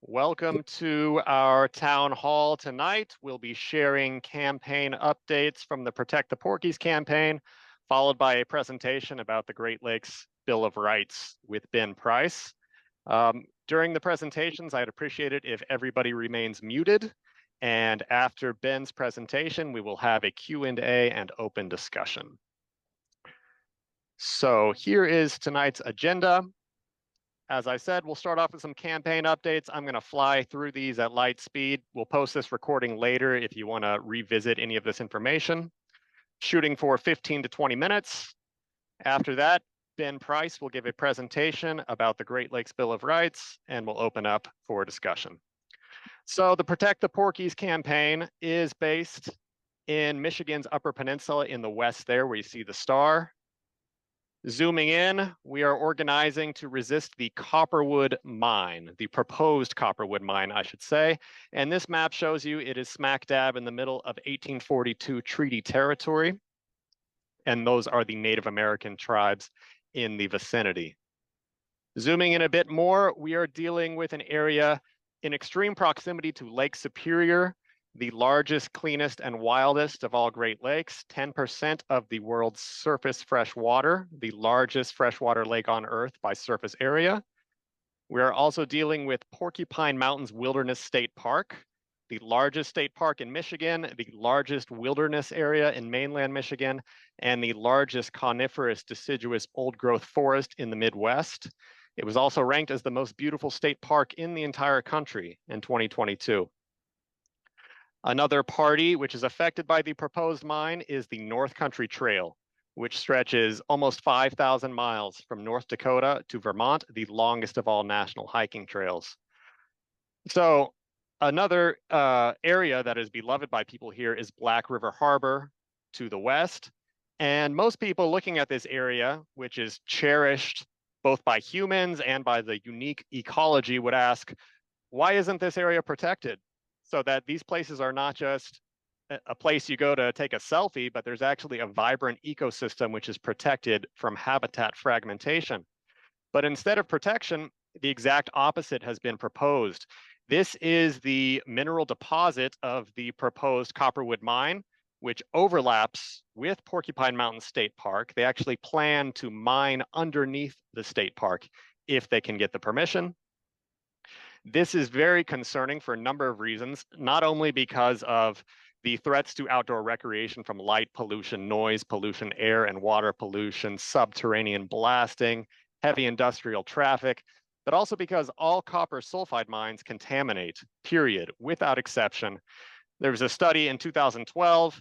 Welcome to our town hall tonight. We'll be sharing campaign updates from the Protect the Porkies campaign, followed by a presentation about the Great Lakes Bill of Rights with Ben Price. During the presentations, I'd appreciate it if everybody remains muted. And after Ben's presentation, we will have a Q&A and open discussion. So here is tonight's agenda. As I said, we'll start off with some campaign updates. I'm going to fly through these at light speed. We'll post this recording later if you want to revisit any of this information. Shooting for 15 to 20 minutes. After that, Ben Price will give a presentation about the Great Lakes Bill of Rights, and we'll open up for discussion. So the Protect the Porkies campaign is based in Michigan's Upper Peninsula in the west there, where you see the star. Zooming in, we are organizing to resist the Copperwood mine, the proposed Copperwood mine, I should say. And this map shows you it is smack dab in the middle of 1842 treaty territory. And those are the Native American tribes in the vicinity. Zooming in a bit more, we are dealing with an area in extreme proximity to Lake Superior, the largest, cleanest, and wildest of all Great Lakes, 10% of the world's surface fresh water, the largest freshwater lake on Earth by surface area. We are also dealing with Porcupine Mountains Wilderness State Park, the largest state park in Michigan, the largest wilderness area in mainland Michigan, and the largest coniferous deciduous old-growth forest in the Midwest. It was also ranked as the most beautiful state park in the entire country in 2022. Another party which is affected by the proposed mine is the North Country Trail, which stretches almost 5,000 miles from North Dakota to Vermont, the longest of all national hiking trails. So another area that is beloved by people here is Black River Harbor to the west. And most people looking at this area, which is cherished both by humans and by the unique ecology, would ask, why isn't this area protected? So that these places are not just a place you go to take a selfie, but there's actually a vibrant ecosystem which is protected from habitat fragmentation. But instead of protection, the exact opposite has been proposed. This is the mineral deposit of the proposed Copperwood mine, which overlaps with Porcupine Mountain State Park. They actually plan to mine underneath the state park if they can get the permission. This is very concerning for a number of reasons, not only because of the threats to outdoor recreation from light pollution, noise pollution, air and water pollution, subterranean blasting, heavy industrial traffic, but also because all copper sulfide mines contaminate, period, without exception. There was a study in 2012,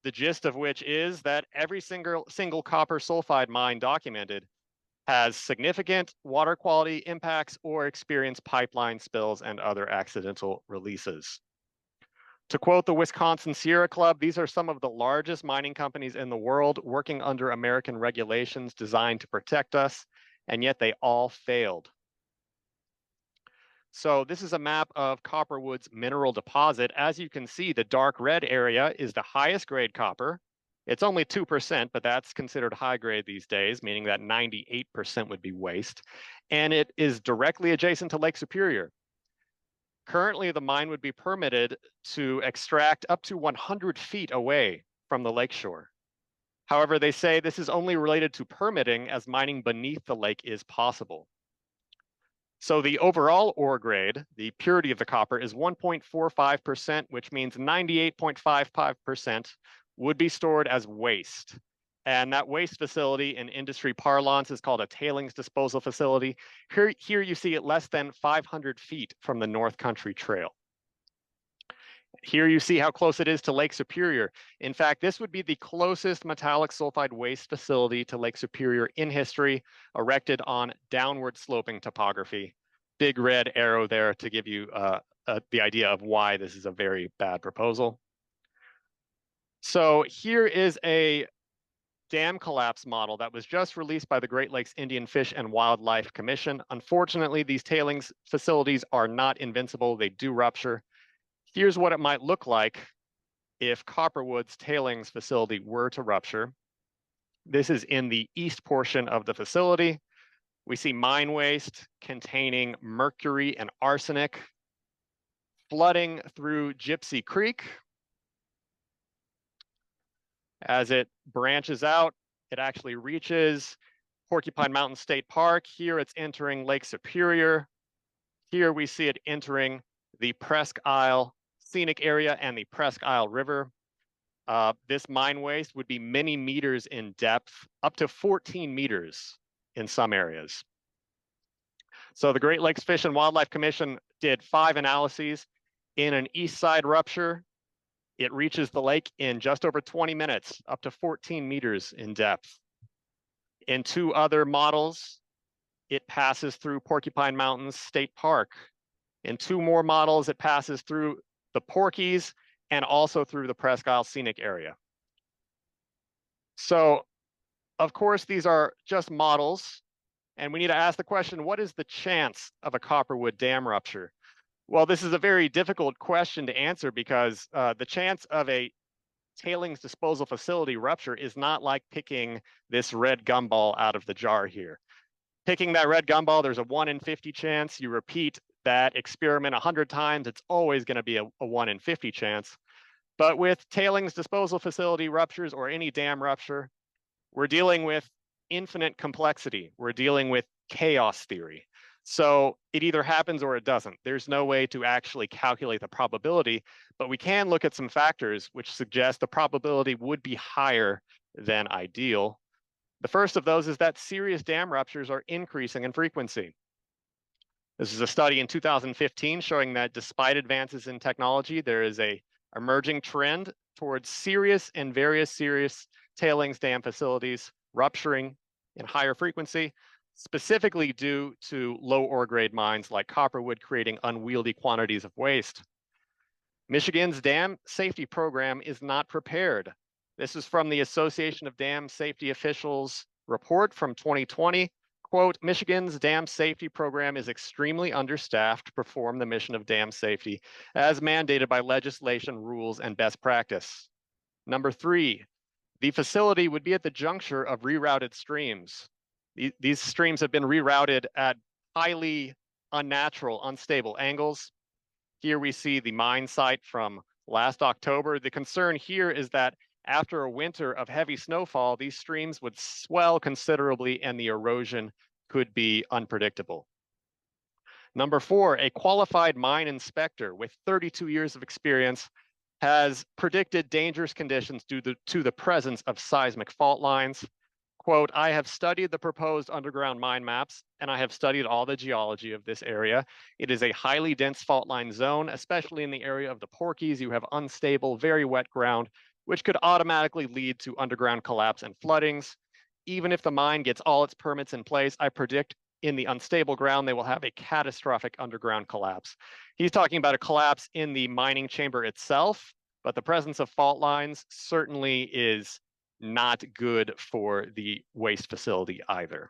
the gist of which is that every single copper sulfide mine documented has significant water quality impacts or experienced pipeline spills and other accidental releases. To quote the Wisconsin Sierra Club, these are some of the largest mining companies in the world working under American regulations designed to protect us, and yet they all failed. So this is a map of Copperwood's mineral deposit. As you can see, the dark red area is the highest grade copper. It's only 2%, but that's considered high grade these days, meaning that 98% would be waste. And it is directly adjacent to Lake Superior. Currently, the mine would be permitted to extract up to 100 feet away from the lakeshore. However, they say this is only related to permitting, as mining beneath the lake is possible. So the overall ore grade, the purity of the copper, is 1.45%, which means 98.55% would be stored as waste. And that waste facility in industry parlance is called a tailings disposal facility. Here you see it less than 500 feet from the North Country Trail. Here you see how close it is to Lake Superior. In fact, this would be the closest metallic sulfide waste facility to Lake Superior in history, erected on downward sloping topography. Big red arrow there to give you the idea of why this is a very bad proposal. So here is a dam collapse model that was just released by the Great Lakes Indian Fish and Wildlife Commission. Unfortunately, these tailings facilities are not invincible. They do rupture. Here's what it might look like if Copperwood's tailings facility were to rupture. This is in the east portion of the facility. We see mine waste containing mercury and arsenic flooding through Gypsy Creek. As it branches out, it actually reaches Porcupine Mountain State Park. Here it's entering Lake Superior. Here we see it entering the Presque Isle Scenic Area and the Presque Isle River. This mine waste would be many meters in depth, up to 14 meters in some areas. So the Great Lakes Fish and Wildlife Commission did 5 analyses. In an east side rupture, it reaches the lake in just over 20 minutes, up to 14 meters in depth. In 2 other models, it passes through Porcupine Mountain State Park. In 2 more models, it passes through the Porkies and also through the Presque Isle Scenic Area. So, of course, these are just models, and we need to ask the question, what is the chance of a Copperwood Dam rupture? Well, this is a very difficult question to answer because the chance of a tailings disposal facility rupture is not like picking this red gumball out of the jar here. Picking that red gumball, there's a 1 in 50 chance. You repeat that experiment 100 times, it's always going to be a 1 in 50 chance. But with tailings disposal facility ruptures or any dam rupture, we're dealing with infinite complexity. We're dealing with chaos theory. So it either happens or it doesn't. There's no way to actually calculate the probability, but we can look at some factors which suggest the probability would be higher than ideal. The first of those is that serious dam ruptures are increasing in frequency. This is a study in 2015 showing that despite advances in technology, there is an emerging trend towards serious and very serious tailings dam facilities rupturing in higher frequency, specifically due to low ore grade mines like Copperwood creating unwieldy quantities of waste. Michigan's dam safety program is not prepared. This is from the Association of Dam Safety Officials report from 2020. Quote, Michigan's dam safety program is extremely understaffed to perform the mission of dam safety as mandated by legislation, rules, and best practice. Number 3, the facility would be at the juncture of rerouted streams. These streams have been rerouted at highly unnatural, unstable angles. Here we see the mine site from last October. The concern here is that after a winter of heavy snowfall, these streams would swell considerably and the erosion could be unpredictable. Number 4, a qualified mine inspector with 32 years of experience has predicted dangerous conditions due to the presence of seismic fault lines. Quote, I have studied the proposed underground mine maps and I have studied all the geology of this area. It is a highly dense fault line zone, especially in the area of the Porkies. You have unstable, very wet ground, which could automatically lead to underground collapse and floodings. Even if the mine gets all its permits in place, I predict in the unstable ground, they will have a catastrophic underground collapse. He's talking about a collapse in the mining chamber itself, but the presence of fault lines certainly is not good for the waste facility either.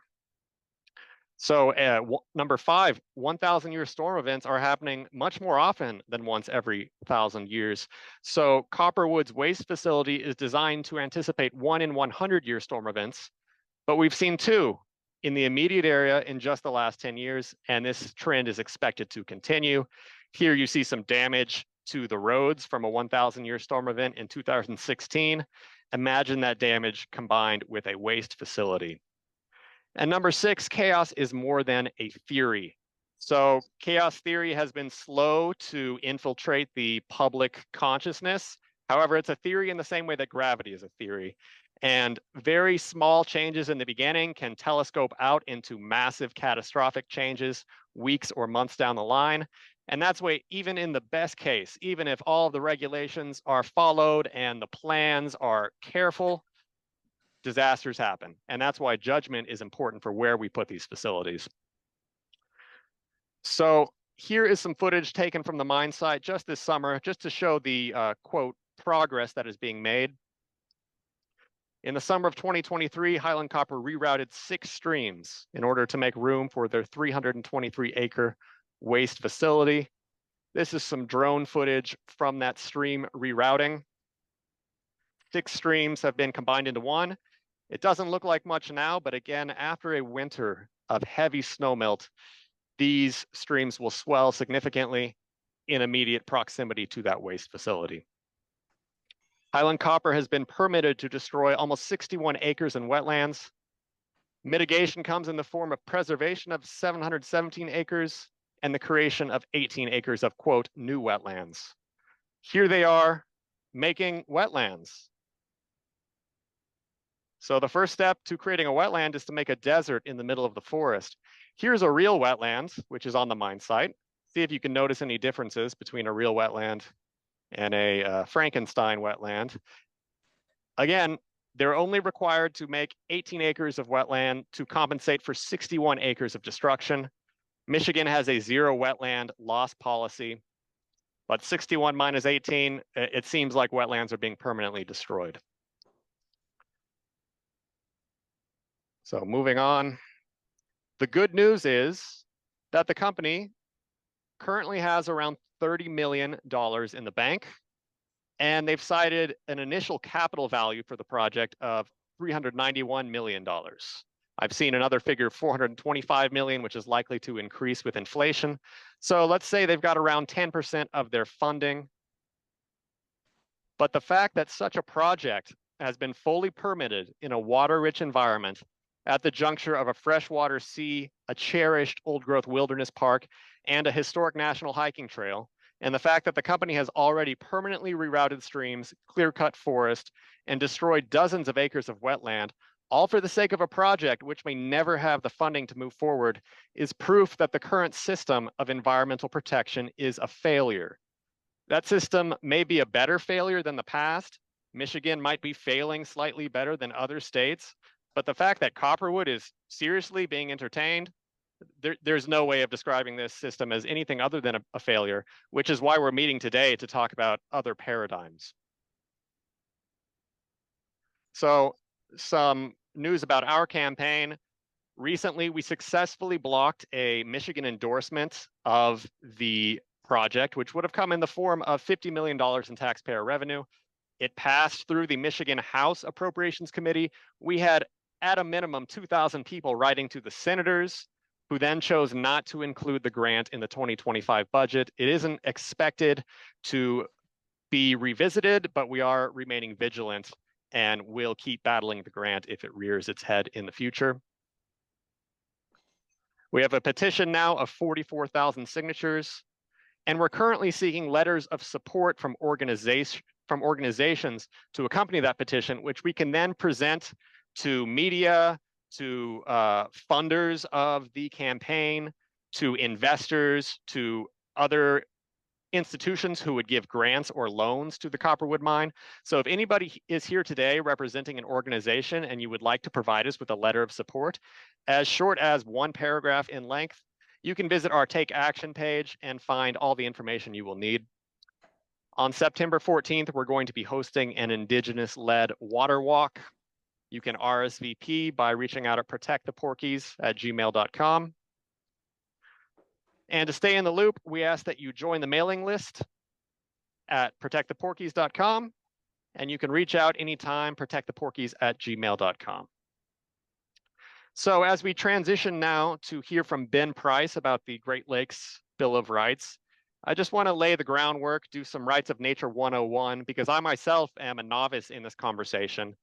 So number 5, 1,000-year storm events are happening much more often than once every 1,000 years. So Copperwood's waste facility is designed to anticipate 1 in 100-year storm events, but we've seen 2 in the immediate area in just the last 10 years, and this trend is expected to continue. Here you see some damage to the roads from a 1,000-year storm event in 2016. Imagine that damage combined with a waste facility. And number 6, chaos is more than a theory. So chaos theory has been slow to infiltrate the public consciousness. However, it's a theory in the same way that gravity is a theory. And very small changes in the beginning can telescope out into massive catastrophic changes weeks or months down the line. And that's why even in the best case, even if all of the regulations are followed and the plans are careful, disasters happen. And that's why judgment is important for where we put these facilities. So here is some footage taken from the mine site just this summer, just to show the quote, progress that is being made. In the summer of 2023, Highland Copper rerouted 6 streams in order to make room for their 323-acre waste facility. This is some drone footage from that stream rerouting. 6 streams have been combined into one. It doesn't look like much now, but again, after a winter of heavy snowmelt, these streams will swell significantly in immediate proximity to that waste facility. Highland Copper has been permitted to destroy almost 61 acres in wetlands. Mitigation comes in the form of preservation of 717 acres and the creation of 18 acres of, quote, new wetlands. Here they are making wetlands. So the first step to creating a wetland is to make a desert in the middle of the forest. Here's a real wetland, which is on the mine site. See if you can notice any differences between a real wetland and a Frankenstein wetland. Again, they're only required to make 18 acres of wetland to compensate for 61 acres of destruction. Michigan has a zero wetland loss policy, but 61 minus 18, it seems like wetlands are being permanently destroyed. So moving on, the good news is that the company currently has around $30 million in the bank, and they've cited an initial capital value for the project of $391 million. I've seen another figure, 425 million, which is likely to increase with inflation. So let's say they've got around 10% of their funding. But the fact that such a project has been fully permitted in a water-rich environment at the juncture of a freshwater sea, a cherished old-growth wilderness park, and a historic national hiking trail, and the fact that the company has already permanently rerouted streams, clear-cut forest, and destroyed dozens of acres of wetland, all for the sake of a project which may never have the funding to move forward, is proof that the current system of environmental protection is a failure. That system may be a better failure than the past. Michigan might be failing slightly better than other states, but the fact that Copperwood is seriously being entertained, there's no way of describing this system as anything other than a failure, which is why we're meeting today to talk about other paradigms. So some news about our campaign. Recently, we successfully blocked a Michigan endorsement of the project, which would have come in the form of $50 million in taxpayer revenue. It passed through the Michigan House Appropriations Committee. We had, at a minimum, 2,000 people writing to the senators, who then chose not to include the grant in the 2025 budget. It isn't expected to be revisited, but we are remaining vigilant and will keep battling the grant if it rears its head in the future. We have a petition now of 44,000 signatures, and we're currently seeking letters of support from organizations to accompany that petition, which we can then present to media, to funders of the campaign, to investors, to other institutions who would give grants or loans to the Copperwood mine. So if anybody is here today representing an organization and you would like to provide us with a letter of support, as short as one paragraph in length, you can visit our Take Action page and find all the information you will need. On September 14th, we're going to be hosting an Indigenous-led water walk. You can RSVP by reaching out at protecttheporkies@gmail.com. And to stay in the loop, we ask that you join the mailing list at protecttheporkies.com, and you can reach out anytime, protecttheporkies@gmail.com. So as we transition now to hear from Ben Price about the Great Lakes Bill of Rights, I just want to lay the groundwork, do some Rights of Nature 101, because I myself am a novice in this conversation,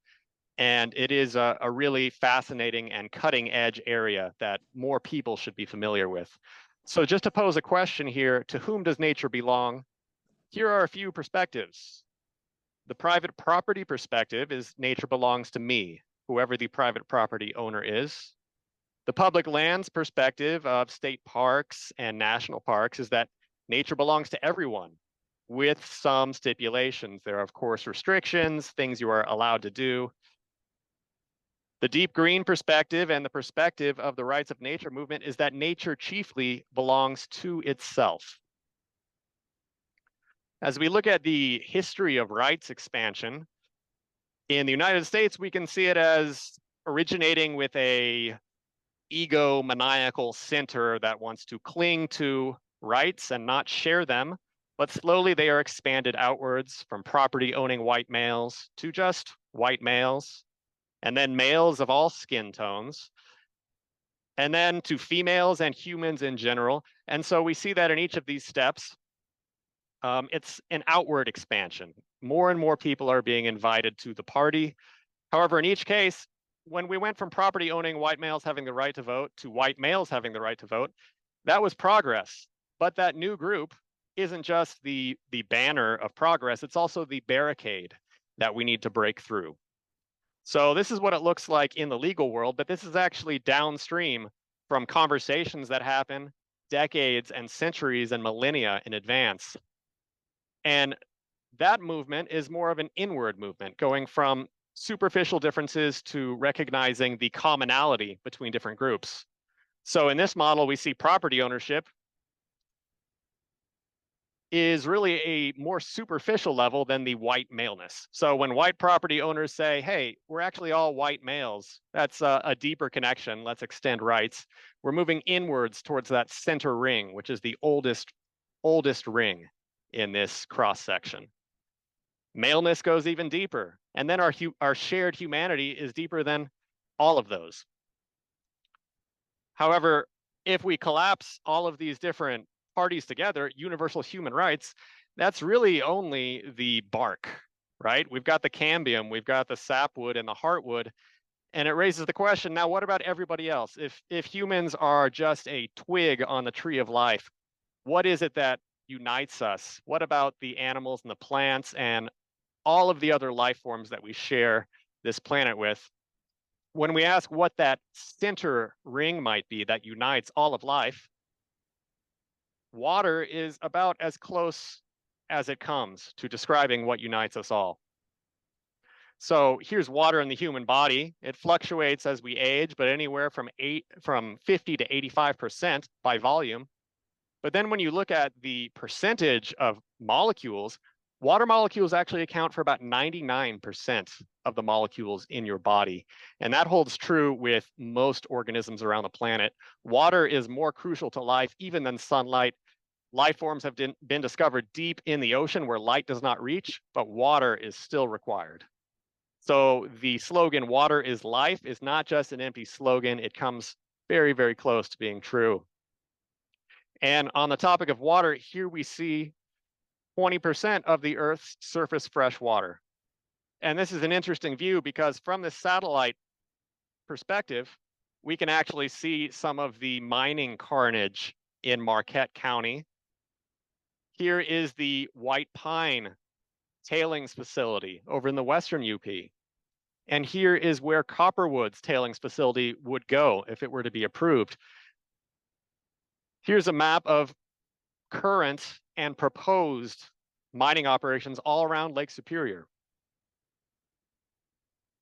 and it is a really fascinating and cutting edge area that more people should be familiar with. So just to pose a question here, to whom does nature belong? Here are a few perspectives. The private property perspective is nature belongs to me, whoever the private property owner is. The public lands perspective of state parks and national parks is that nature belongs to everyone, with some stipulations. There are, of course, restrictions, things you are allowed to do. The deep green perspective and the perspective of the Rights of Nature movement is that nature chiefly belongs to itself. As we look at the history of rights expansion, in the United States, we can see it as originating with a egomaniacal center that wants to cling to rights and not share them, but slowly they are expanded outwards from property owning white males to just white males, and then males of all skin tones. and then to females and humans in general. And so we see that in each of these steps, it's an outward expansion. More and more people are being invited to the party. However, in each case, when we went from property owning white males having the right to vote to white males having the right to vote, that was progress. But that new group isn't just the banner of progress, it's also the barricade that we need to break through. So this is what it looks like in the legal world, but this is actually downstream from conversations that happen decades and centuries and millennia in advance. And that movement is more of an inward movement, going from superficial differences to recognizing the commonality between different groups. So in this model, we see property ownership is really a more superficial level than the white maleness. So when white property owners say, hey, we're actually all white males, that's a deeper connection, let's extend rights. We're moving inwards towards that center ring, which is the oldest ring in this cross section. Maleness goes even deeper. And then our shared humanity is deeper than all of those. However, if we collapse all of these different parties together, universal human rights, that's really only the bark, right? We've got the cambium, we've got the sapwood and the heartwood, and it raises the question, now what about everybody else? If humans are just a twig on the tree of life, what is it that unites us? What about the animals and the plants and all of the other life forms that we share this planet with? When we ask what that center ring might be that unites all of life, water is about as close as it comes to describing what unites us all. So here's water in the human body. It fluctuates as we age, but anywhere from 50 to 85% by volume. But then when you look at the percentage of molecules, water molecules actually account for about 99% of the molecules in your body. And that holds true with most organisms around the planet. Water is more crucial to life even than sunlight. Life forms have been discovered deep in the ocean where light does not reach, but water is still required. So the slogan, water is life, is not just an empty slogan. It comes very, very close to being true. And on the topic of water, here we see 20% of the Earth's surface fresh water. And this is an interesting view because from this satellite perspective, we can actually see some of the mining carnage in Marquette County. Here is the White Pine tailings facility over in the western UP. And here is where Copperwood's tailings facility would go if it were to be approved. Here's a map of current and proposed mining operations all around Lake Superior.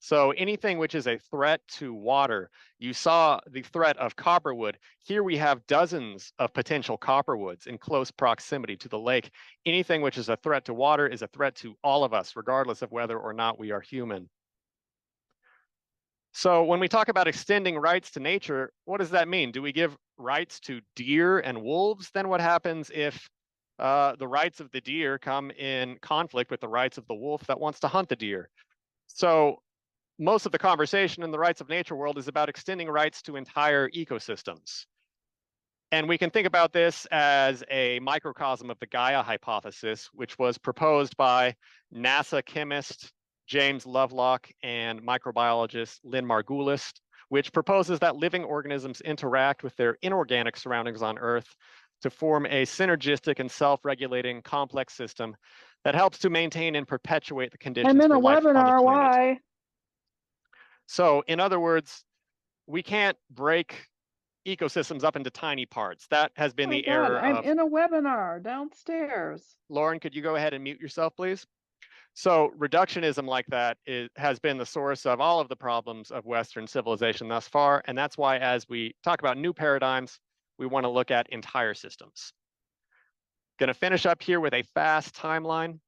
So anything which is a threat to water, you saw the threat of copperwood. Here we have dozens of potential copperwoods in close proximity to the lake. Anything which is a threat to water is a threat to all of us, regardless of whether or not we are human. So when we talk about extending rights to nature, what does that mean? Do we give rights to deer and wolves? Then what happens if the rights of the deer come in conflict with the rights of the wolf that wants to hunt the deer? So most of the conversation in the rights of nature world is about extending rights to entire ecosystems. And we can think about this as a microcosm of the Gaia hypothesis, which was proposed by NASA chemist James Lovelock and microbiologist Lynn Margulis, which proposes that living organisms interact with their inorganic surroundings on Earth to form a synergistic and self-regulating complex system that helps to maintain and perpetuate the conditions I'm in for a life on the webinar, planet. why? So in other words, we can't break ecosystems up into tiny parts. That has been the error I'm of... in a webinar downstairs. Lauren, could you go ahead and mute yourself, please? So reductionism like that has been the source of all of the problems of Western civilization thus far. And that's why as we talk about new paradigms, we want to look at entire systems. Going to finish up here with a fast timeline.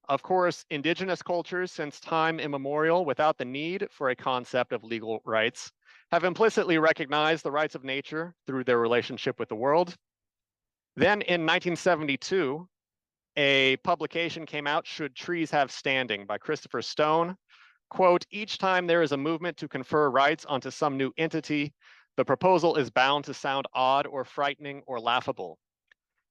Of course, indigenous cultures since time immemorial, without the need for a concept of legal rights, have implicitly recognized the rights of nature through their relationship with the world. Then in 1972, a publication came out, Should Trees Have Standing, by Christopher Stone. Quote, each time there is a movement to confer rights onto some new entity, The proposal is bound to sound odd or frightening or laughable.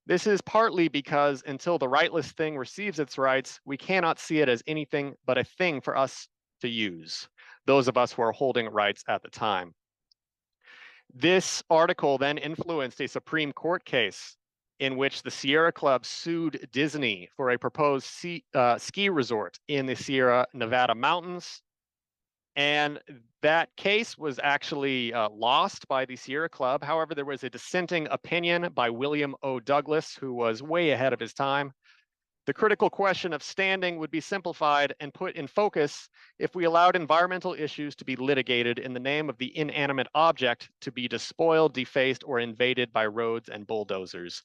This is partly because until the rightless thing receives its rights, we cannot see it as anything but a thing for us to use, those of us who are holding rights at the time. This article then influenced a Supreme Court case in which the Sierra Club sued Disney for a proposed ski resort in the Sierra Nevada mountains. And that case was actually lost by the Sierra Club. However, there was a dissenting opinion by William O. Douglas, who was way ahead of his time. The critical question of standing would be simplified and put in focus if we allowed environmental issues to be litigated in the name of the inanimate object to be despoiled, defaced, or invaded by roads and bulldozers.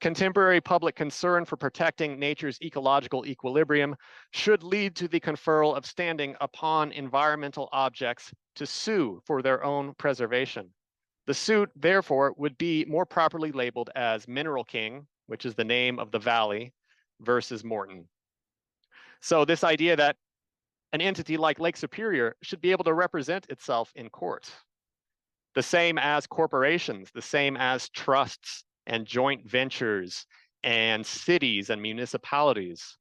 Contemporary public concern for protecting nature's ecological equilibrium should lead to the conferral of standing upon environmental objects to sue for their own preservation. The suit, therefore, would be more properly labeled as Mineral King, which is the name of the valley, versus Morton. So this idea that an entity like Lake Superior should be able to represent itself in court, the same as corporations, the same as trusts and joint ventures and cities and municipalities.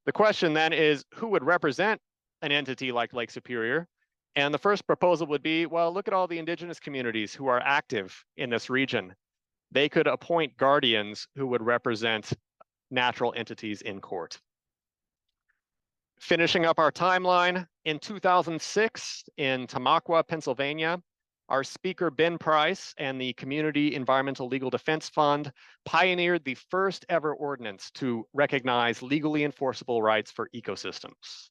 The question then is, who would represent an entity like Lake Superior? And the first proposal would be, well, look at all the indigenous communities who are active in this region. They could appoint guardians who would represent natural entities in court. Finishing up our timeline, in 2006 in Tamaqua, Pennsylvania, our speaker Ben Price and the Community Environmental Legal Defense Fund pioneered the first ever ordinance to recognize legally enforceable rights for ecosystems.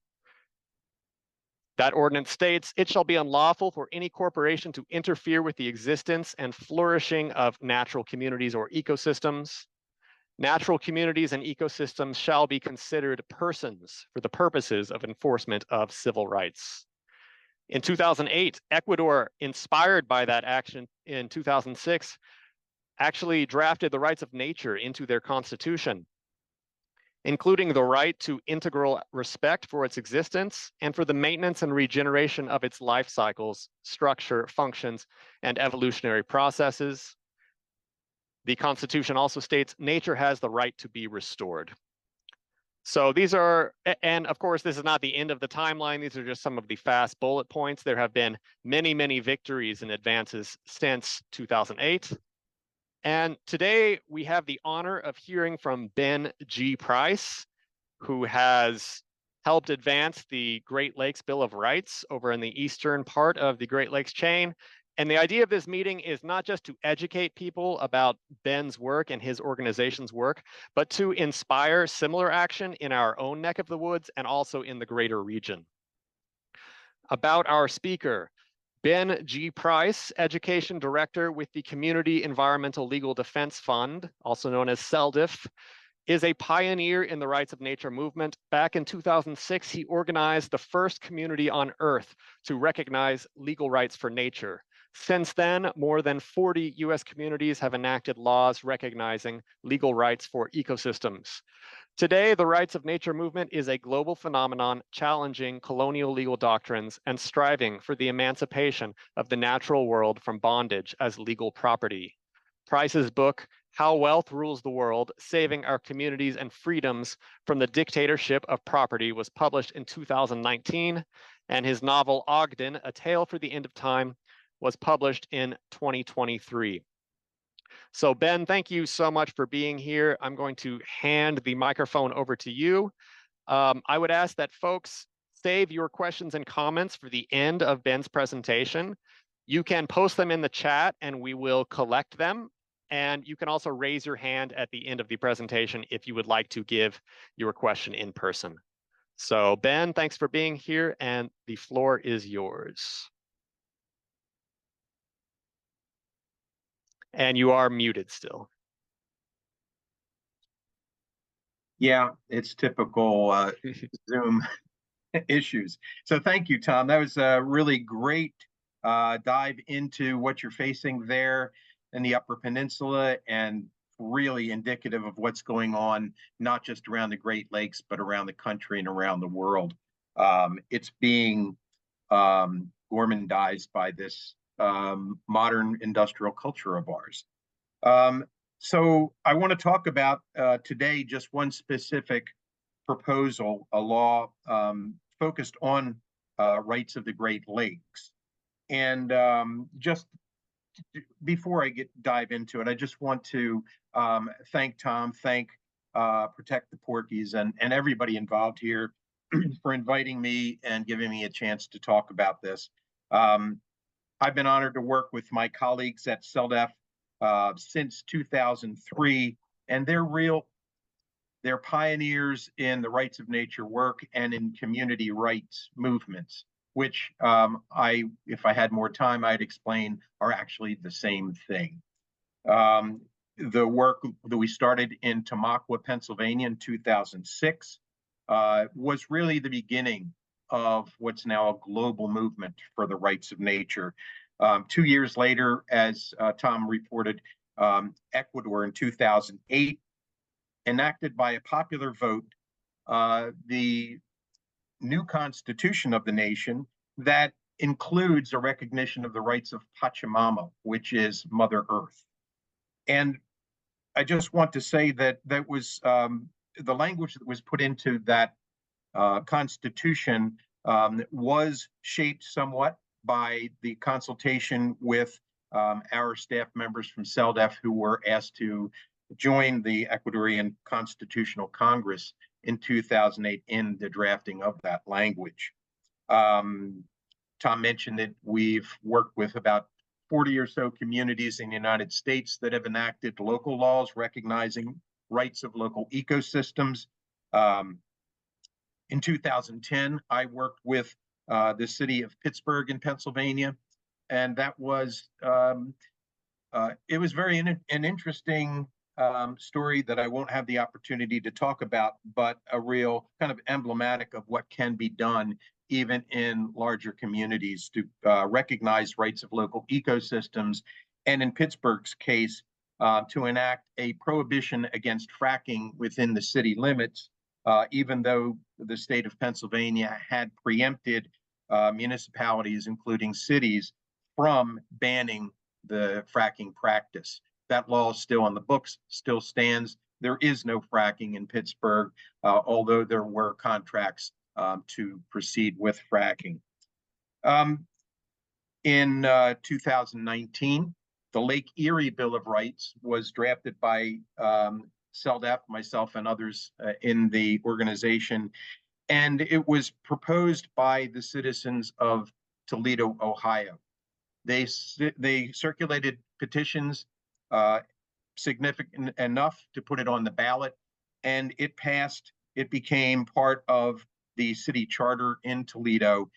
That ordinance states, it shall be unlawful for any corporation to interfere with the existence and flourishing of natural communities or ecosystems. Natural communities and ecosystems shall be considered persons for the purposes of enforcement of civil rights. In 2008, Ecuador, inspired by that action in 2006, actually drafted the rights of nature into their constitution, including the right to integral respect for its existence and for the maintenance and regeneration of its life cycles, structure, functions, and evolutionary processes. The Constitution also states nature has the right to be restored. So these are, and of course, this is not the end of the timeline. These are just some of the fast bullet points. There have been many, many victories and advances since 2008. And today we have the honor of hearing from Ben G. Price, who has helped advance the Great Lakes Bill of Rights over in the eastern part of the Great Lakes chain. And the idea of this meeting is not just to educate people about Ben's work and his organization's work, but to inspire similar action in our own neck of the woods and also in the greater region. About our speaker, Ben G. Price, Education Director with the Community Environmental Legal Defense Fund, also known as CELDF, is a pioneer in the rights of nature movement. Back in 2006, he organized the first community on Earth to recognize legal rights for nature. Since then, more than 40 US communities have enacted laws recognizing legal rights for ecosystems. Today, the rights of nature movement is a global phenomenon challenging colonial legal doctrines and striving for the emancipation of the natural world from bondage as legal property. Price's book, How Wealth Rules the World, Saving Our Communities and Freedoms from the Dictatorship of Property, was published in 2019, and his novel Ogden, A Tale for the End of Time, was published in 2023. So Ben, thank you so much for being here. I'm going to hand the microphone over to you. I would ask that folks save your questions and comments for the end of Ben's presentation. You can post them in the chat and we will collect them. And you can also raise your hand at the end of the presentation if you would like to give your question in person. So Ben, thanks for being here and the floor is yours. And you are muted still. Yeah, it's typical Zoom issues. So thank you, Tom. That was a really great dive into what you're facing there in the Upper Peninsula and really indicative of what's going on, not just around the Great Lakes, but around the country and around the world. It's being gormandized by this modern industrial culture of ours. So I want to talk about today just one specific proposal, a law focused on rights of the Great Lakes. And just before I dive into it, I just want to thank Tom, thank Protect the Porkies and everybody involved here for inviting me and giving me a chance to talk about this. I've been honored to work with my colleagues at CELDF since 2003, and they're pioneers in the rights of nature work and in community rights movements, which if I had more time, I'd explain are actually the same thing. The work that we started in Tamaqua, Pennsylvania in 2006 was really the beginning of what's now a global movement for the rights of nature. 2 years later, as Tom reported, Ecuador in 2008 enacted by a popular vote the new constitution of the nation that includes a recognition of the rights of Pachamama, which is Mother Earth. And I just want to say that that was the language that was put into that constitution was shaped somewhat by the consultation with our staff members from CELDF who were asked to join the Ecuadorian Constitutional Congress in 2008 in the drafting of that language. Tom mentioned that we've worked with about 40 or so communities in the United States that have enacted local laws recognizing rights of local ecosystems. In 2010, I worked with the city of Pittsburgh in Pennsylvania, and that was it was an interesting story that I won't have the opportunity to talk about, but a real kind of emblematic of what can be done even in larger communities to recognize rights of local ecosystems, and in Pittsburgh's case, to enact a prohibition against fracking within the city limits, even though the state of Pennsylvania had preempted municipalities, including cities, from banning the fracking practice. That law is still on the books, still stands. There is no fracking in Pittsburgh, although there were contracts to proceed with fracking. In 2019, the Lake Erie Bill of Rights was drafted by CELDF, myself, and others in the organization, and it was proposed by the citizens of Toledo, Ohio. They circulated petitions significant enough to put it on the ballot, and it passed. It became part of the city charter in Toledo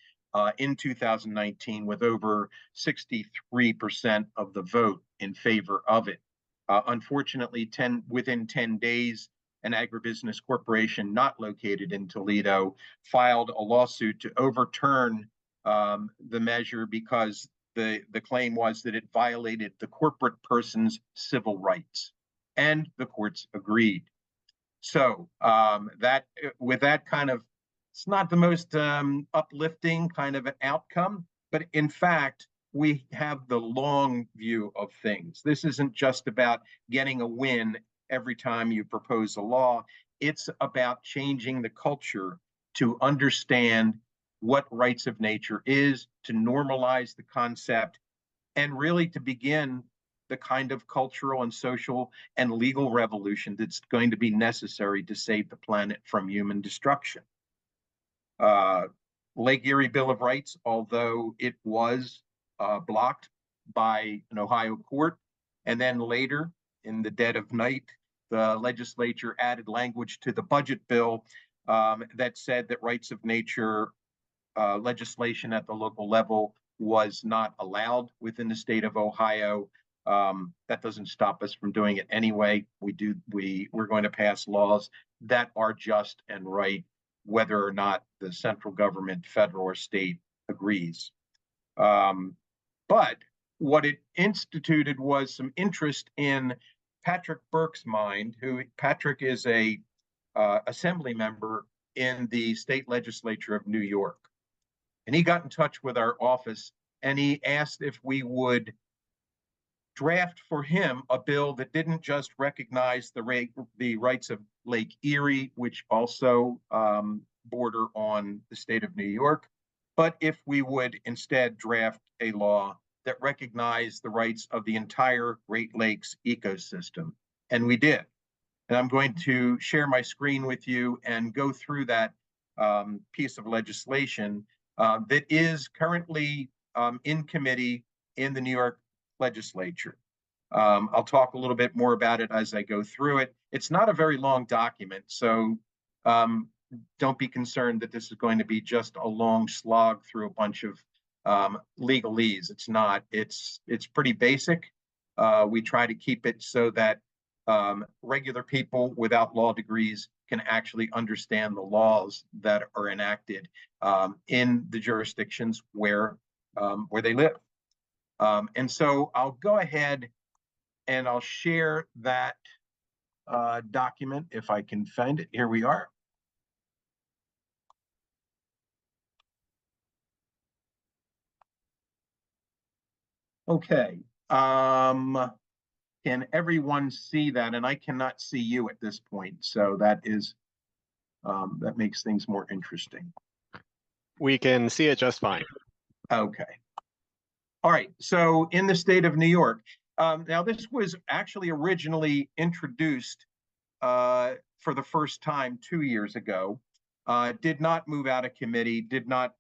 in 2019 with over 63% of the vote in favor of it. Unfortunately, within 10 days, an agribusiness corporation not located in Toledo filed a lawsuit to overturn the measure because the claim was that it violated the corporate person's civil rights, and the courts agreed. So with that kind of, it's not the most uplifting kind of an outcome, but in fact, we have the long view of things. This isn't just about getting a win every time you propose a law. It's about changing the culture to understand what rights of nature is, to normalize the concept, and really to begin the kind of cultural and social and legal revolution that's going to be necessary to save the planet from human destruction. Lake Erie Bill of Rights, although it was blocked by an Ohio court, and then later in the dead of night, the legislature added language to the budget bill that said that rights of nature legislation at the local level was not allowed within the state of Ohio. That doesn't stop us from doing it anyway. We're going to pass laws that are just and right, whether or not the central government, federal or state, agrees. But what it instituted was some interest in Patrick Burke's mind, Patrick is a assembly member in the state legislature of New York. And he got in touch with our office and he asked if we would draft for him a bill that didn't just recognize the rights of Lake Erie, which also border on the state of New York, but if we would instead draft a law that recognized the rights of the entire Great Lakes ecosystem. And we did. And I'm going to share my screen with you and go through that piece of legislation that is currently in committee in the New York legislature. I'll talk a little bit more about it as I go through it. It's not a very long document, so don't be concerned that this is going to be just a long slog through a bunch of legalese. It's not. It's pretty basic. We try to keep it so that regular people without law degrees can actually understand the laws that are enacted in the jurisdictions where they live. And so I'll go ahead and I'll share that document if I can find it. Here we are. Okay. Can everyone see that? And I cannot see you at this point, so that is that makes things more interesting. We can see it just fine. Okay. All right. So in the state of New York, now this was actually originally introduced for the first time 2 years ago. Did not move out of committee, did not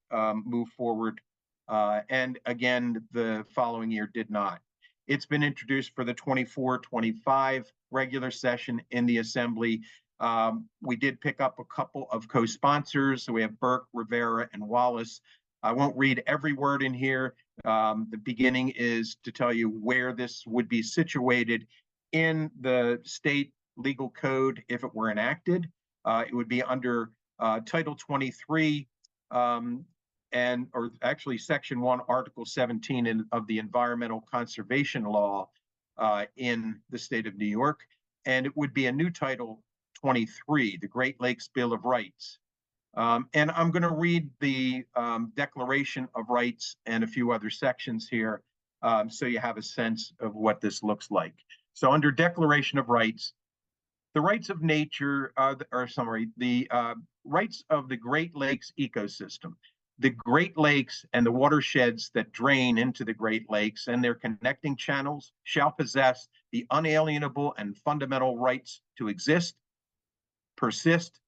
move forward, and again the following year did not. It's been introduced for the 24-25 regular session in the Assembly. We did pick up a couple of co-sponsors. So we have Burke, Rivera, and Wallace. I won't read every word in here. The beginning is to tell you where this would be situated in the state legal code if it were enacted. It would be under Title 23, or actually Section 1, Article 17 of the Environmental Conservation Law in the state of New York. And it would be a new Title 23, the Great Lakes Bill of Rights. And I'm going to read the Declaration of Rights and a few other sections here so you have a sense of what this looks like. So under Declaration of Rights, the rights of nature, the rights of the Great Lakes ecosystem. The Great Lakes and the watersheds that drain into the Great Lakes and their connecting channels shall possess the unalienable and fundamental rights to exist, persist,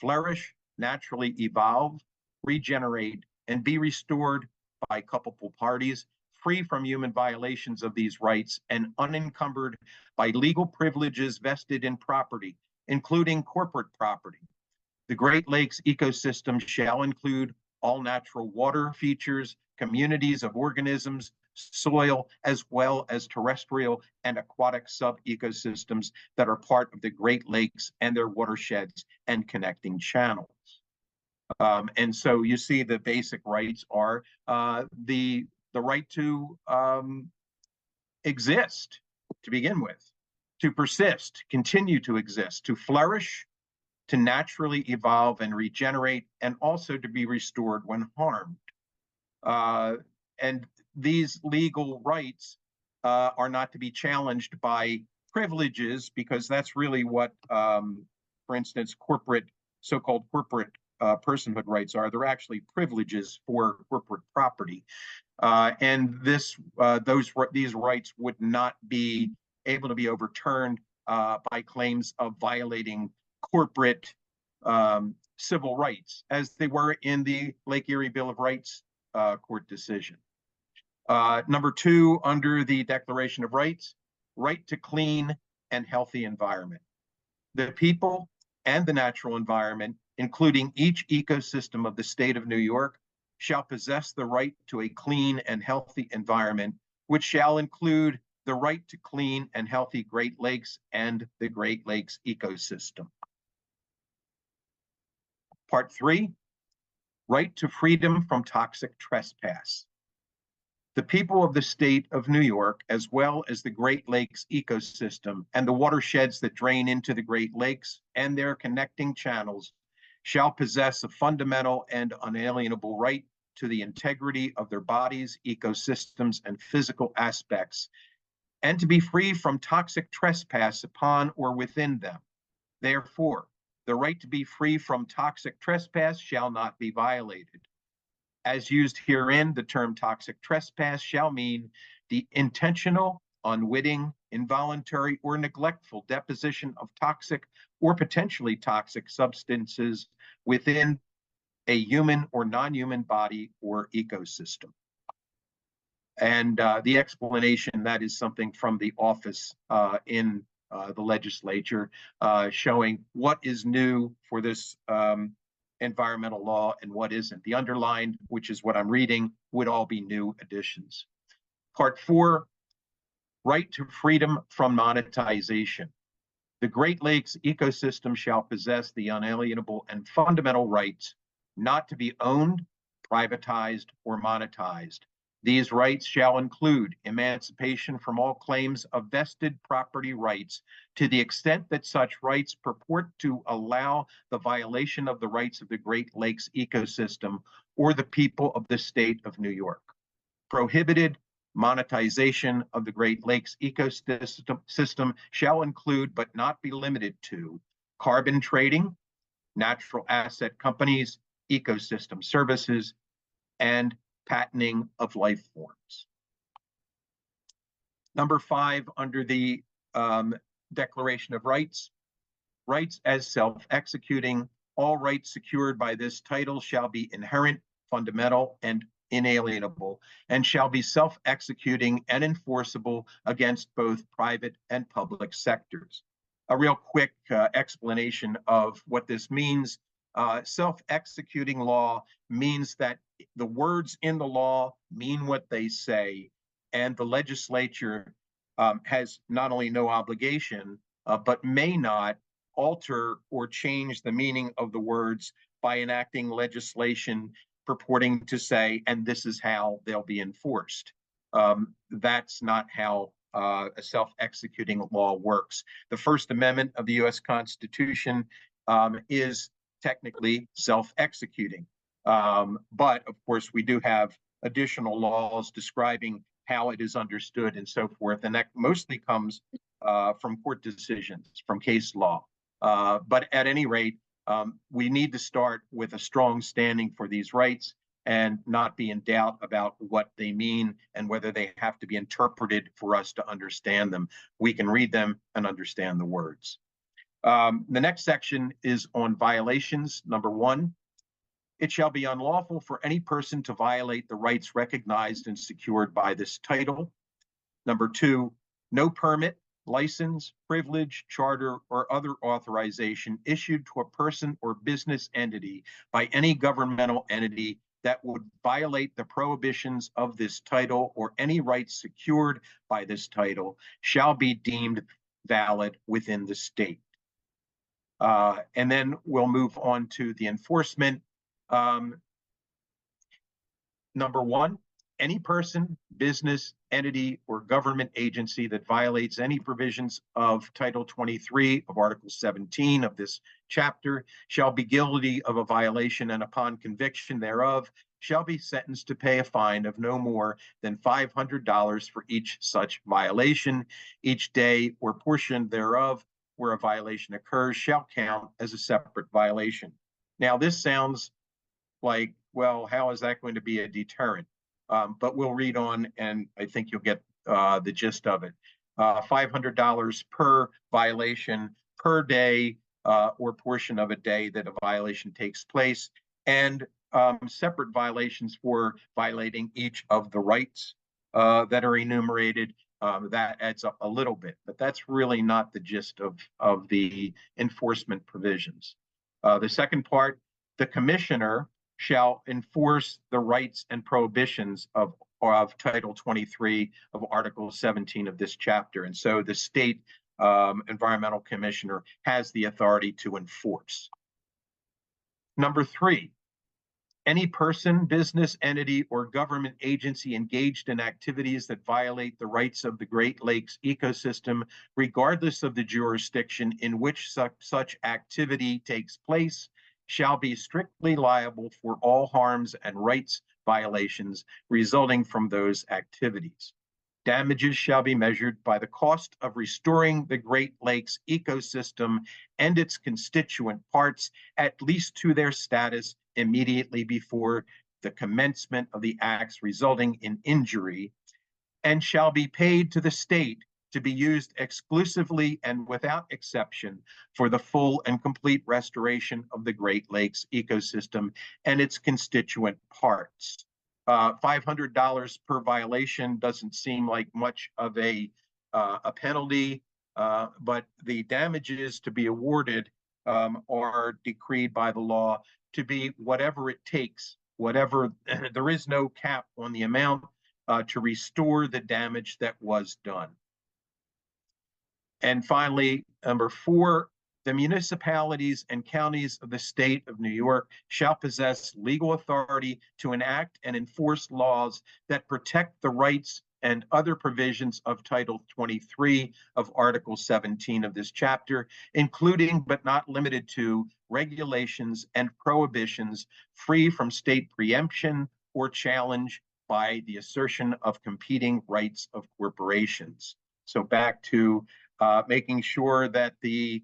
flourish, naturally evolve, regenerate, and be restored by culpable parties, free from human violations of these rights and unencumbered by legal privileges vested in property, including corporate property. The Great Lakes ecosystem shall include all natural water features, communities of organisms, soil, as well as terrestrial and aquatic sub-ecosystems that are part of the Great Lakes and their watersheds and connecting channels. And so you see the basic rights are the right to exist to begin with, to persist, continue to exist, to flourish, to naturally evolve and regenerate, and also to be restored when harmed. And these legal rights are not to be challenged by privileges, because that's really what, for instance, so-called corporate personhood rights are. They're actually privileges for corporate property. And these rights would not be able to be overturned by claims of violating corporate civil rights, as they were in the Lake Erie Bill of Rights court decision. Number 2, under the Declaration of Rights, right to clean and healthy environment. The people and the natural environment, including each ecosystem of the state of New York, shall possess the right to a clean and healthy environment, which shall include the right to clean and healthy Great Lakes and the Great Lakes ecosystem. Part 3, right to freedom from toxic trespass. The people of the state of New York, as well as the Great Lakes ecosystem and the watersheds that drain into the Great Lakes and their connecting channels, shall possess a fundamental and unalienable right to the integrity of their bodies, ecosystems, and physical aspects, and to be free from toxic trespass upon or within them. Therefore, the right to be free from toxic trespass shall not be violated. As used herein, the term toxic trespass shall mean the intentional, unwitting, involuntary, or neglectful deposition of toxic or potentially toxic substances within a human or non-human body or ecosystem. And the explanation, that is something from the office in the legislature, showing what is new for this environmental law and what isn't. The underlined, which is what I'm reading, would all be new additions. Part 4, right to freedom from monetization. The Great Lakes ecosystem shall possess the unalienable and fundamental rights not to be owned, privatized, or monetized. These rights shall include emancipation from all claims of vested property rights to the extent that such rights purport to allow the violation of the rights of the Great Lakes ecosystem or the people of the state of New York. Prohibited monetization of the Great Lakes ecosystem shall include, but not be limited to, carbon trading, natural asset companies, ecosystem services, and patenting of life forms. Number 5, under the Declaration of Rights, rights as self-executing, all rights secured by this title shall be inherent, fundamental, and inalienable, and shall be self-executing and enforceable against both private and public sectors. A real quick explanation of what this means. Self-executing law means that the words in the law mean what they say, and the legislature has not only no obligation, but may not alter or change the meaning of the words by enacting legislation purporting to say, and this is how they'll be enforced. That's not how a self-executing law works. The First Amendment of the U.S. Constitution is technically self-executing. But of course, we do have additional laws describing how it is understood and so forth, and that mostly comes from court decisions, from case law. But at any rate, we need to start with a strong standing for these rights and not be in doubt about what they mean and whether they have to be interpreted for us to understand them. We can read them and understand the words. The next section is on violations. Number 1, it shall be unlawful for any person to violate the rights recognized and secured by this title. Number 2, no permit, license, privilege, charter, or other authorization issued to a person or business entity by any governmental entity that would violate the prohibitions of this title or any rights secured by this title shall be deemed valid within the state. And then we'll move on to the enforcement. Number 1, any person, business, entity, or government agency that violates any provisions of Title 23 of Article 17 of this chapter shall be guilty of a violation, and upon conviction thereof shall be sentenced to pay a fine of no more than $500 for each such violation. Each day or portion thereof where a violation occurs shall count as a separate violation. Now, this sounds like, well, how is that going to be a deterrent? But we'll read on, and I think you'll get the gist of it. $500 per violation per day or portion of a day that a violation takes place, and separate violations for violating each of the rights that are enumerated. That adds up a little bit, but that's really not the gist of the enforcement provisions. The second part, the commissioner shall enforce the rights and prohibitions of Title 23 of Article 17 of this chapter. And so the state environmental commissioner has the authority to enforce. Number 3, any person, business, entity, or government agency engaged in activities that violate the rights of the Great Lakes ecosystem, regardless of the jurisdiction in which such activity takes place, shall be strictly liable for all harms and rights violations resulting from those activities. Damages shall be measured by the cost of restoring the Great Lakes ecosystem and its constituent parts, at least to their status immediately before the commencement of the acts resulting in injury, and shall be paid to the state to be used exclusively and without exception for the full and complete restoration of the Great Lakes ecosystem and its constituent parts. $500 per violation doesn't seem like much of a penalty, but the damages to be awarded are decreed by the law to be whatever it takes, whatever, there is no cap on the amount to restore the damage that was done. And finally, number 4, the municipalities and counties of the state of New York shall possess legal authority to enact and enforce laws that protect the rights and other provisions of Title 23 of Article 17 of this chapter, including but not limited to regulations and prohibitions free from state preemption or challenge by the assertion of competing rights of corporations. So back to making sure that the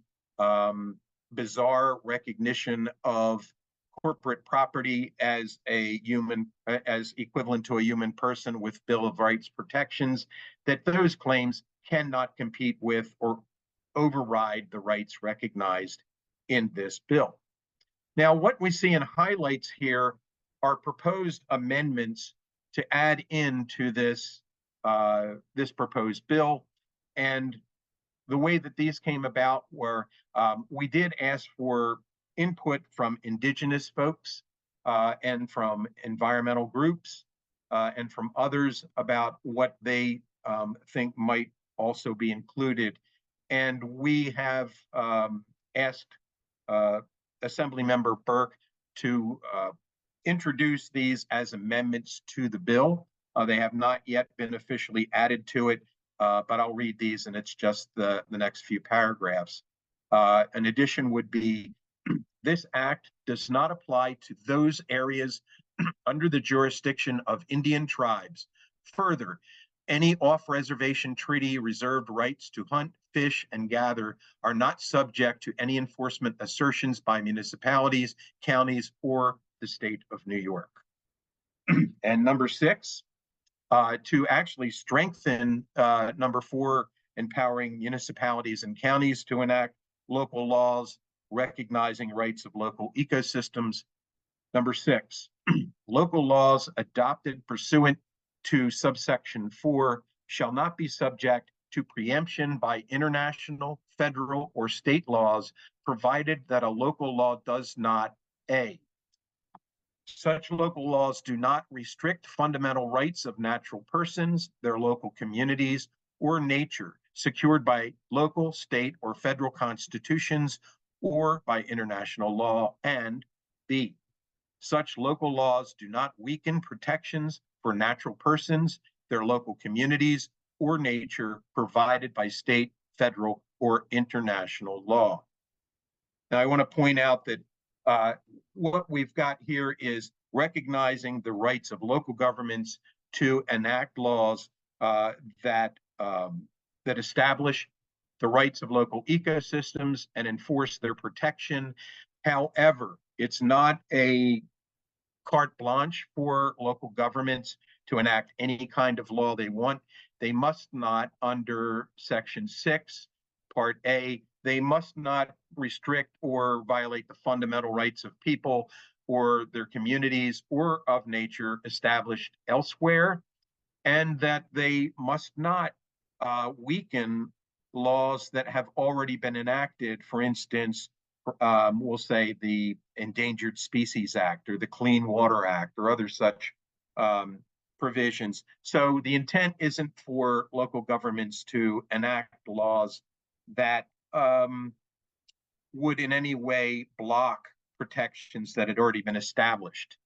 bizarre recognition of corporate property as a human, as equivalent to a human person with Bill of Rights protections, that those claims cannot compete with or override the rights recognized in this bill. Now, what we see in highlights here are proposed amendments to add into this this proposed bill. And the way that these came about were we did ask for input from indigenous folks and from environmental groups and from others about what they think might also be included. And we have asked Assemblymember Burke to introduce these as amendments to the bill. They have not yet been officially added to it, but I'll read these, and it's just the next few paragraphs. An addition would be, this act does not apply to those areas under the jurisdiction of Indian tribes. Further, any off-reservation treaty reserved rights to hunt, fish, and gather are not subject to any enforcement assertions by municipalities, counties, or the state of New York. And number 6, to actually strengthen number 4, empowering municipalities and counties to enact local laws recognizing rights of local ecosystems. Number 6, local laws adopted pursuant to subsection 4 shall not be subject to preemption by international, federal, or state laws, provided that a local law does not: A, such local laws do not restrict fundamental rights of natural persons, their local communities, or nature secured by local, state, or federal constitutions or by international law. And B, such local laws do not weaken protections for natural persons, their local communities, or nature provided by state, federal, or international law. Now, I want to point out that what we've got here is recognizing the rights of local governments to enact laws that establish the rights of local ecosystems and enforce their protection. However, it's not a carte blanche for local governments to enact any kind of law they want. They must not, under Section 6, Part A, they must not restrict or violate the fundamental rights of people or their communities or of nature established elsewhere, and that they must not weaken laws that have already been enacted. For instance, we'll say the Endangered Species Act or the Clean Water Act or other such provisions. So the intent isn't for local governments to enact laws that would in any way block protections that had already been established.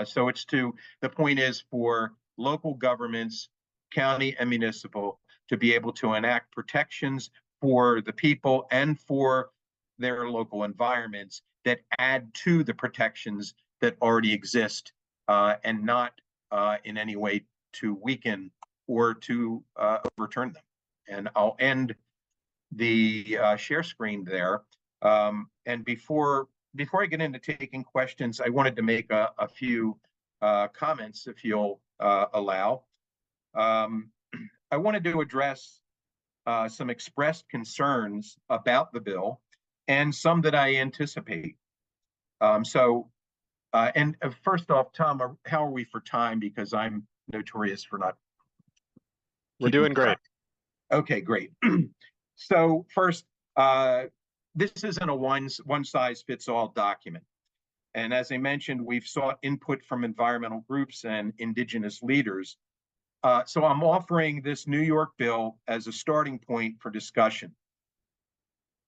So it's the point is for local governments, county and municipal, to be able to enact protections for the people and for their local environments that add to the protections that already exist and not in any way to weaken or to overturn them. And I'll end the share screen there. And before I get into taking questions, I wanted to make a few comments, if you'll allow. I wanted to address some expressed concerns about the bill and some that I anticipate. First off, Tom, how are we for time? Because I'm notorious for not. We're doing great. Okay, great. So first, this isn't a one-size-fits-all document. And as I mentioned, we've sought input from environmental groups and indigenous leaders. So I'm offering this New York bill as a starting point for discussion.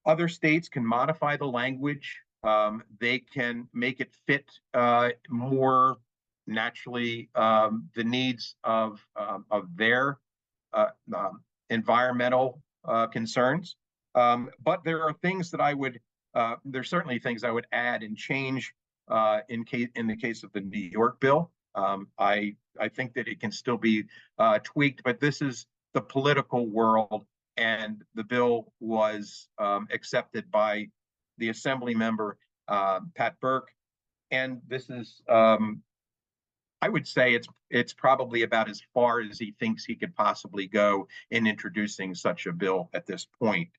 Other states can modify the language. They can make it fit more naturally the needs of their environmental concerns. But there are things that I would, there's certainly things I would add and change in the case of the New York bill. I think that it can still be tweaked, but this is the political world, and the bill was accepted by the Assembly member, Pat Burke. And this is, I would say it's probably about as far as he thinks he could possibly go in introducing such a bill at this point.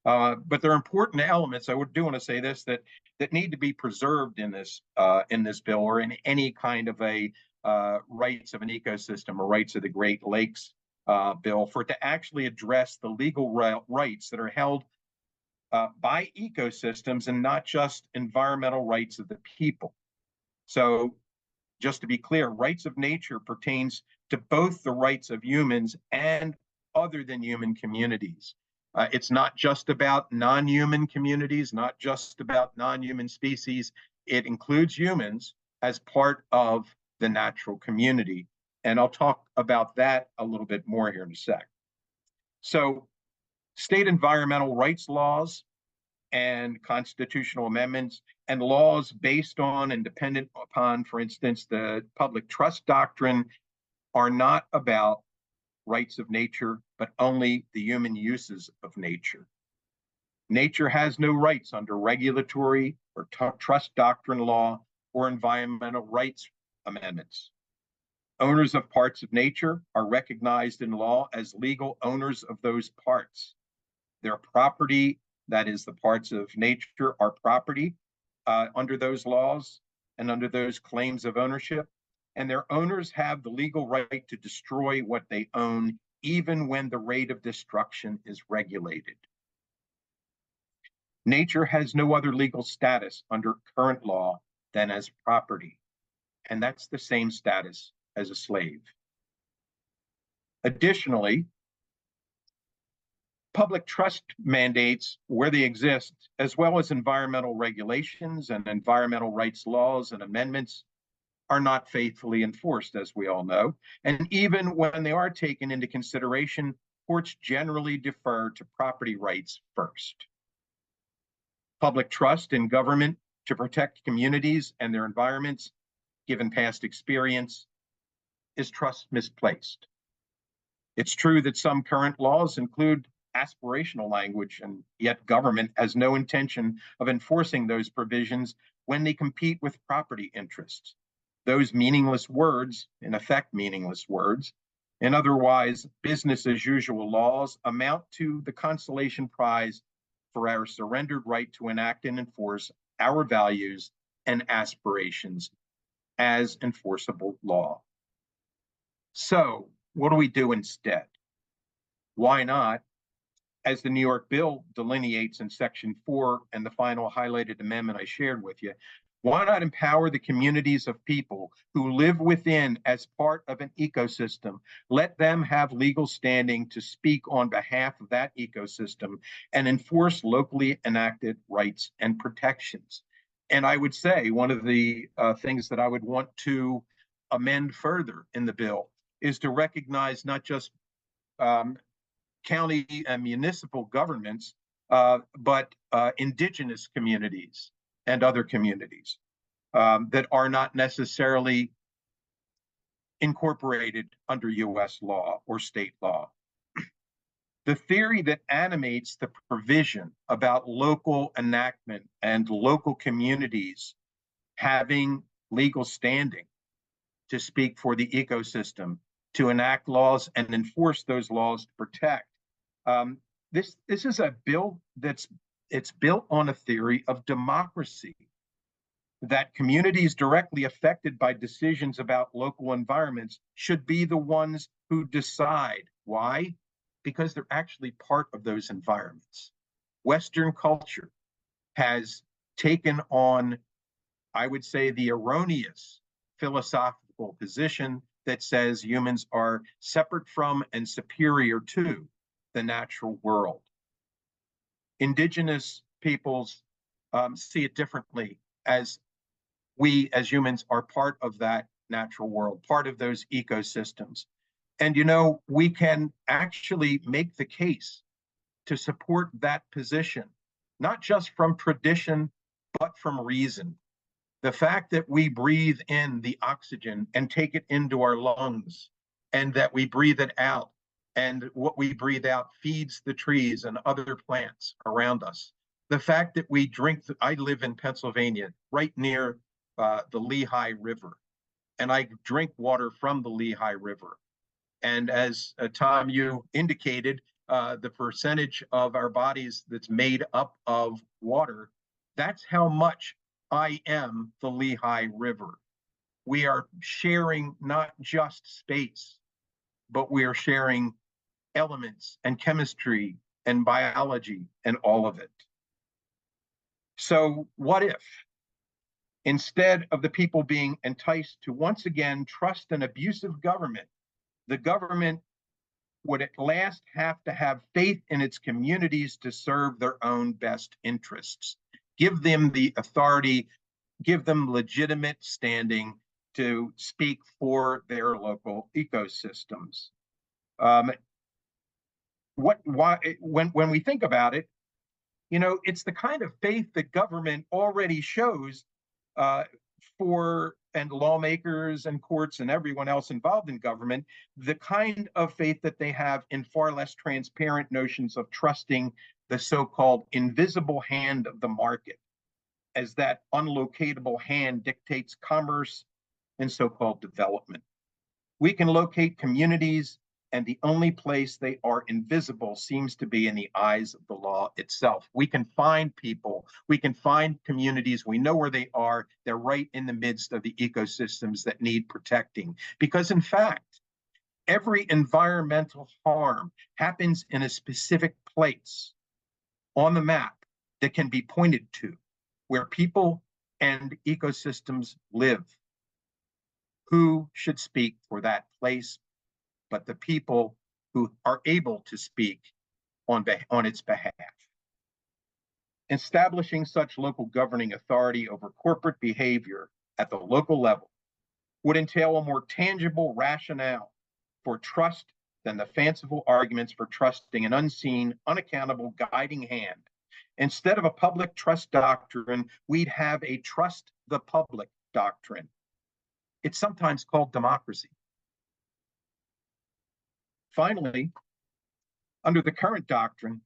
But there are important elements, I do want to say this, that need to be preserved in this bill, or in any kind of a rights of an ecosystem or rights of the Great Lakes bill, for it to actually address the legal rights that are held by ecosystems and not just environmental rights of the people. So just to be clear, rights of nature pertains to both the rights of humans and other than human communities. It's not just about non-human communities, not just about non-human species. It includes humans as part of the natural community. And I'll talk about that a little bit more here in a sec. So state environmental rights laws and constitutional amendments and laws based on and dependent upon, for instance, the public trust doctrine, are not about rights of nature, but only the human uses of nature. Nature has no rights under regulatory or trust doctrine law or environmental rights amendments. Owners of parts of nature are recognized in law as legal owners of those parts. Their property, that is, the parts of nature, are property under those laws and under those claims of ownership. And their owners have the legal right to destroy what they own, even when the rate of destruction is regulated. Nature has no other legal status under current law than as property, and that's the same status as a slave. Additionally, public trust mandates, where they exist, as well as environmental regulations and environmental rights laws and amendments, are not faithfully enforced, as we all know. And even when they are taken into consideration, courts generally defer to property rights first. Public trust in government to protect communities and their environments, given past experience, is trust misplaced. It's true that some current laws include aspirational language, and yet government has no intention of enforcing those provisions when they compete with property interests. Those meaningless words, in effect meaningless words, and otherwise business as usual laws amount to the consolation prize for our surrendered right to enact and enforce our values and aspirations as enforceable law. So what do we do instead? Why not, as the New York bill delineates in Section 4 and the final highlighted amendment I shared with you, why not empower the communities of people who live within as part of an ecosystem? Let them have legal standing to speak on behalf of that ecosystem and enforce locally enacted rights and protections. And I would say one of the things that I would want to amend further in the bill is to recognize not just county and municipal governments, but indigenous communities and other communities that are not necessarily incorporated under US law or state law. The theory that animates the provision about local enactment and local communities having legal standing to speak for the ecosystem, to enact laws and enforce those laws to protect. This is a bill it's built on a theory of democracy, that communities directly affected by decisions about local environments should be the ones who decide. Why? Because they're actually part of those environments. Western culture has taken on, I would say, the erroneous philosophical position that says humans are separate from and superior to the natural world. Indigenous peoples see it differently, as we as humans are part of that natural world, part of those ecosystems. And we can actually make the case to support that position, not just from tradition, but from reason. The fact that we breathe in the oxygen and take it into our lungs, and that we breathe it out, and what we breathe out feeds the trees and other plants around us. The fact that we drink, I live in Pennsylvania, right near the Lehigh River, and I drink water from the Lehigh River. And as Tom, you indicated, the percentage of our bodies that's made up of water, that's how much I am the Lehigh River. We are sharing not just space, but we are sharing elements and chemistry and biology and all of it. So what if, instead of the people being enticed to once again trust an abusive government, the government would at last have to have faith in its communities to serve their own best interests, give them the authority, give them legitimate standing to speak for their local ecosystems. When we think about it, it's the kind of faith that government already shows and lawmakers and courts and everyone else involved in government, the kind of faith that they have in far less transparent notions of trusting the so-called invisible hand of the market, as that unlocatable hand dictates commerce and so-called development. We can locate communities, and the only place they are invisible seems to be in the eyes of the law itself. We can find people, we can find communities, we know where they are, they're right in the midst of the ecosystems that need protecting. Because in fact, every environmental harm happens in a specific place on the map that can be pointed to, where people and ecosystems live. Who should speak for that place but the people who are able to speak on its behalf? Establishing such local governing authority over corporate behavior at the local level would entail a more tangible rationale for trust than the fanciful arguments for trusting an unseen, unaccountable guiding hand. Instead of a public trust doctrine, we'd have a trust the public doctrine. It's sometimes called democracy. Finally, under the current doctrine,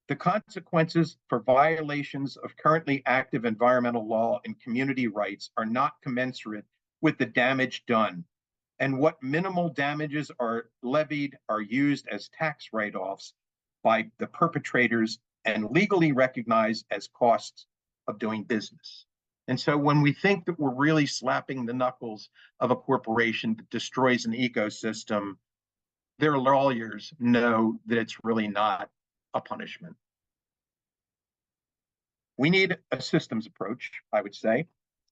the consequences for violations of currently active environmental law and community rights are not commensurate with the damage done, and what minimal damages are levied are used as tax write-offs by the perpetrators and legally recognized as costs of doing business. And so when we think that we're really slapping the knuckles of a corporation that destroys an ecosystem, their lawyers know that it's really not a punishment. We need a systems approach, I would say,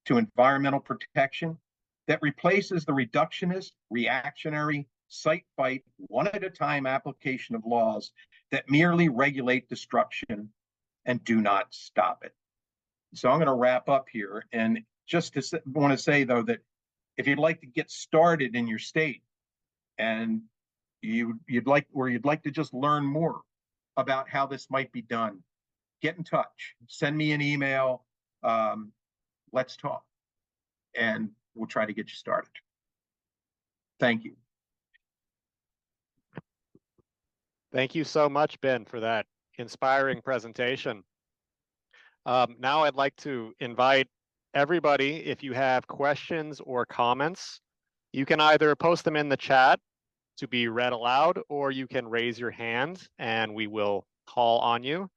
to environmental protection that replaces the reductionist, reactionary, site-fight, one-at-a-time application of laws that merely regulate destruction and do not stop it. So I'm going to wrap up here, and just want to say, though, that if you'd like to get started in your state and you'd like to just learn more about how this might be done, get in touch, send me an email, let's talk, and we'll try to get you started. Thank you. Thank you so much, Ben, for that inspiring presentation. Now I'd like to invite everybody, if you have questions or comments, you can either post them in the chat to be read aloud, or you can raise your hand and we will call on you.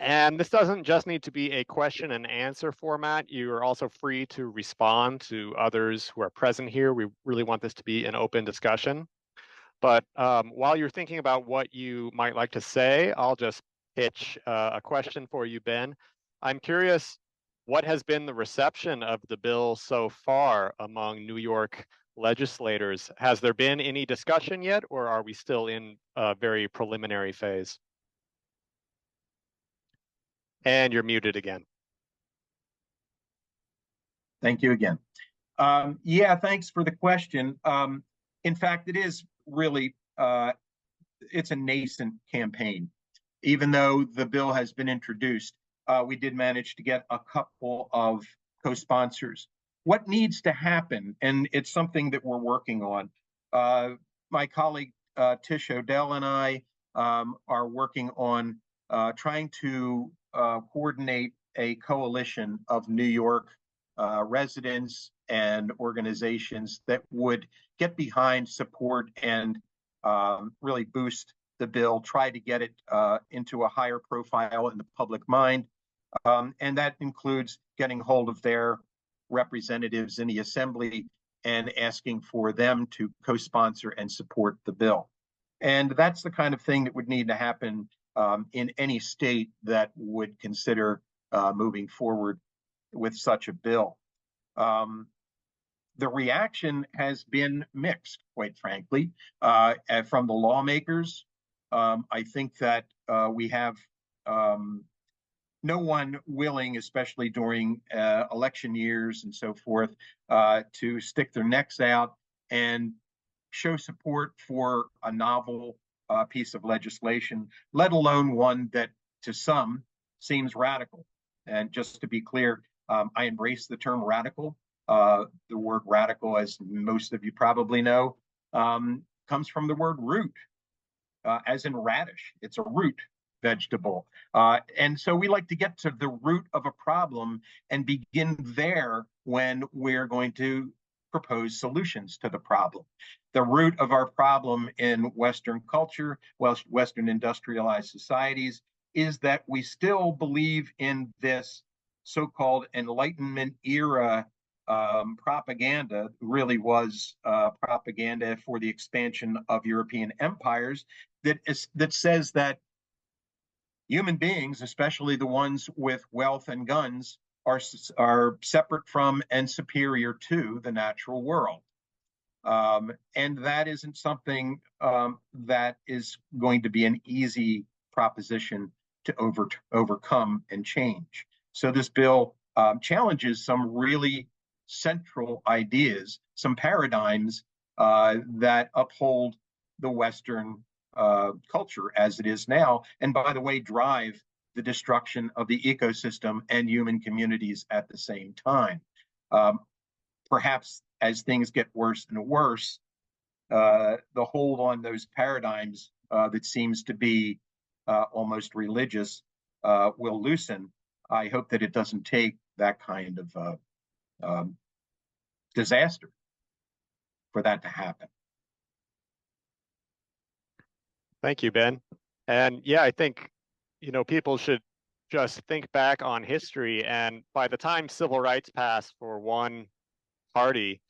And this doesn't just need to be a question and answer format. You are also free to respond to others who are present here. We really want this to be an open discussion. But while you're thinking about what you might like to say, I'll just pitch a question for you, Ben. I'm curious, what has been the reception of the bill so far among New York legislators? Has there been any discussion yet, or are we still in a very preliminary phase? And you're muted again. Thank you again. Yeah, thanks for the question. In fact, it is really, it's a nascent campaign. Even though the bill has been introduced, we did manage to get a couple of co-sponsors. What needs to happen, and it's something that we're working on, my colleague Tish Odell and I are working on trying to coordinate a coalition of New York residents and organizations that would get behind, support, and really boost the bill, try to get it into a higher profile in the public mind. And that includes getting hold of their representatives in the assembly and asking for them to co-sponsor and support the bill. And that's the kind of thing that would need to happen in any state that would consider moving forward with such a bill. The reaction has been mixed, quite frankly, from the lawmakers. I think that we have no one willing, especially during election years and so forth, to stick their necks out and show support for a novel piece of legislation, let alone one that to some seems radical. And just to be clear, I embrace the term radical. The word radical, as most of you probably know, comes from the word root, as in radish. It's a root vegetable. And so we like to get to the root of a problem and begin there when we're going to propose solutions to the problem. The root of our problem in Western culture, Western industrialized societies, is that we still believe in this so-called Enlightenment era propaganda. Really was propaganda for the expansion of European empires that says that human beings, especially the ones with wealth and guns, are separate from and superior to the natural world. And that isn't something that is going to be an easy proposition to overcome and change. So this bill challenges some really central ideas, some paradigms that uphold the Western culture as it is now, and by the way, drive the destruction of the ecosystem and human communities at the same time. Perhaps as things get worse and worse, the hold on those paradigms that seems to be almost religious will loosen. I hope that it doesn't take that kind of disaster for that to happen. Thank you, Ben. And yeah, I think, people should just think back on history. And by the time civil rights passed for one party,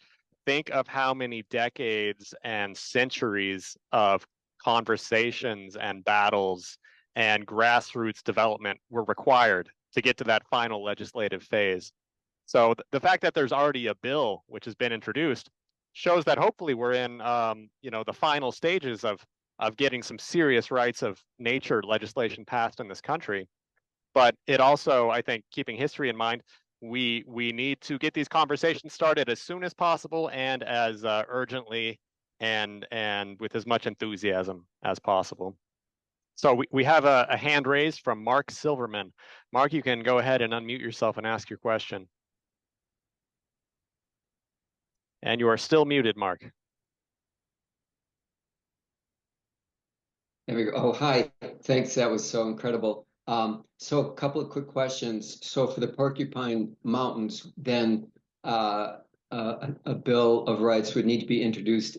think of how many decades and centuries of conversations and battles and grassroots development were required to get to that final legislative phase. So the fact that there's already a bill which has been introduced shows that hopefully we're in, the final stages of getting some serious rights of nature legislation passed in this country. But it also, I think, keeping history in mind, we need to get these conversations started as soon as possible and as urgently and with as much enthusiasm as possible. So we have a hand raised from Mark Silverman. Mark, you can go ahead and unmute yourself and ask your question. And you are still muted, Mark. There we go. Oh, hi. Thanks. That was so incredible. So a couple of quick questions. So for the Porcupine Mountains, then a Bill of Rights would need to be introduced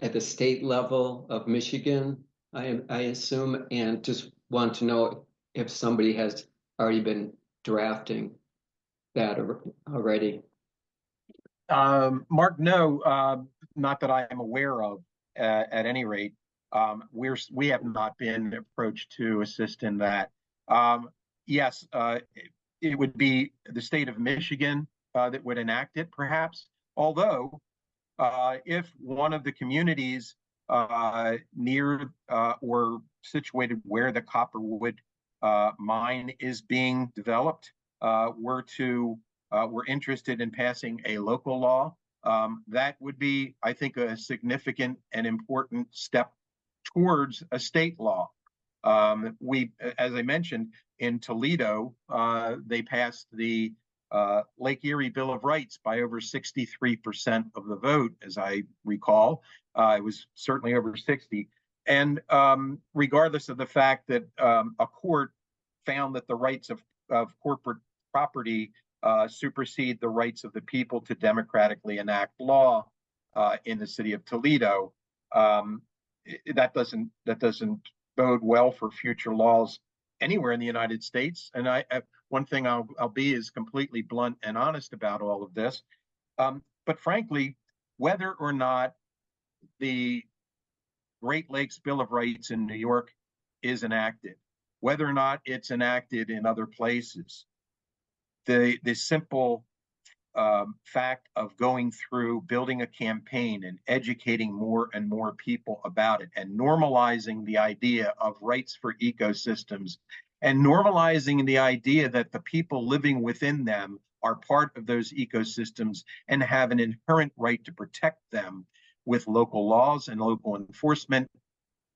at the state level of Michigan, I assume, and just want to know if somebody has already been drafting that already. Mark, no, not that I am aware of. At any rate, we have not been approached to assist in that. Yes, it would be the state of Michigan that would enact it, perhaps. Although, if one of the communities near or situated where the copperwood mine is being developed were interested in passing a local law, that would be, I think, a significant and important step towards a state law. As I mentioned, in Toledo, they passed the Lake Erie Bill of Rights by over 63% of the vote, as I recall. It was certainly over 60. And regardless of the fact that a court found that the rights of corporate property supersede the rights of the people to democratically enact law in the city of Toledo, that doesn't bode well for future laws anywhere in the United States. And one thing I'll be is completely blunt and honest about all of this. But frankly, whether or not the Great Lakes Bill of Rights in New York is enacted, whether or not it's enacted in other places, the simple fact of going through building a campaign and educating more and more people about it and normalizing the idea of rights for ecosystems and normalizing the idea that the people living within them are part of those ecosystems and have an inherent right to protect them with local laws and local enforcement.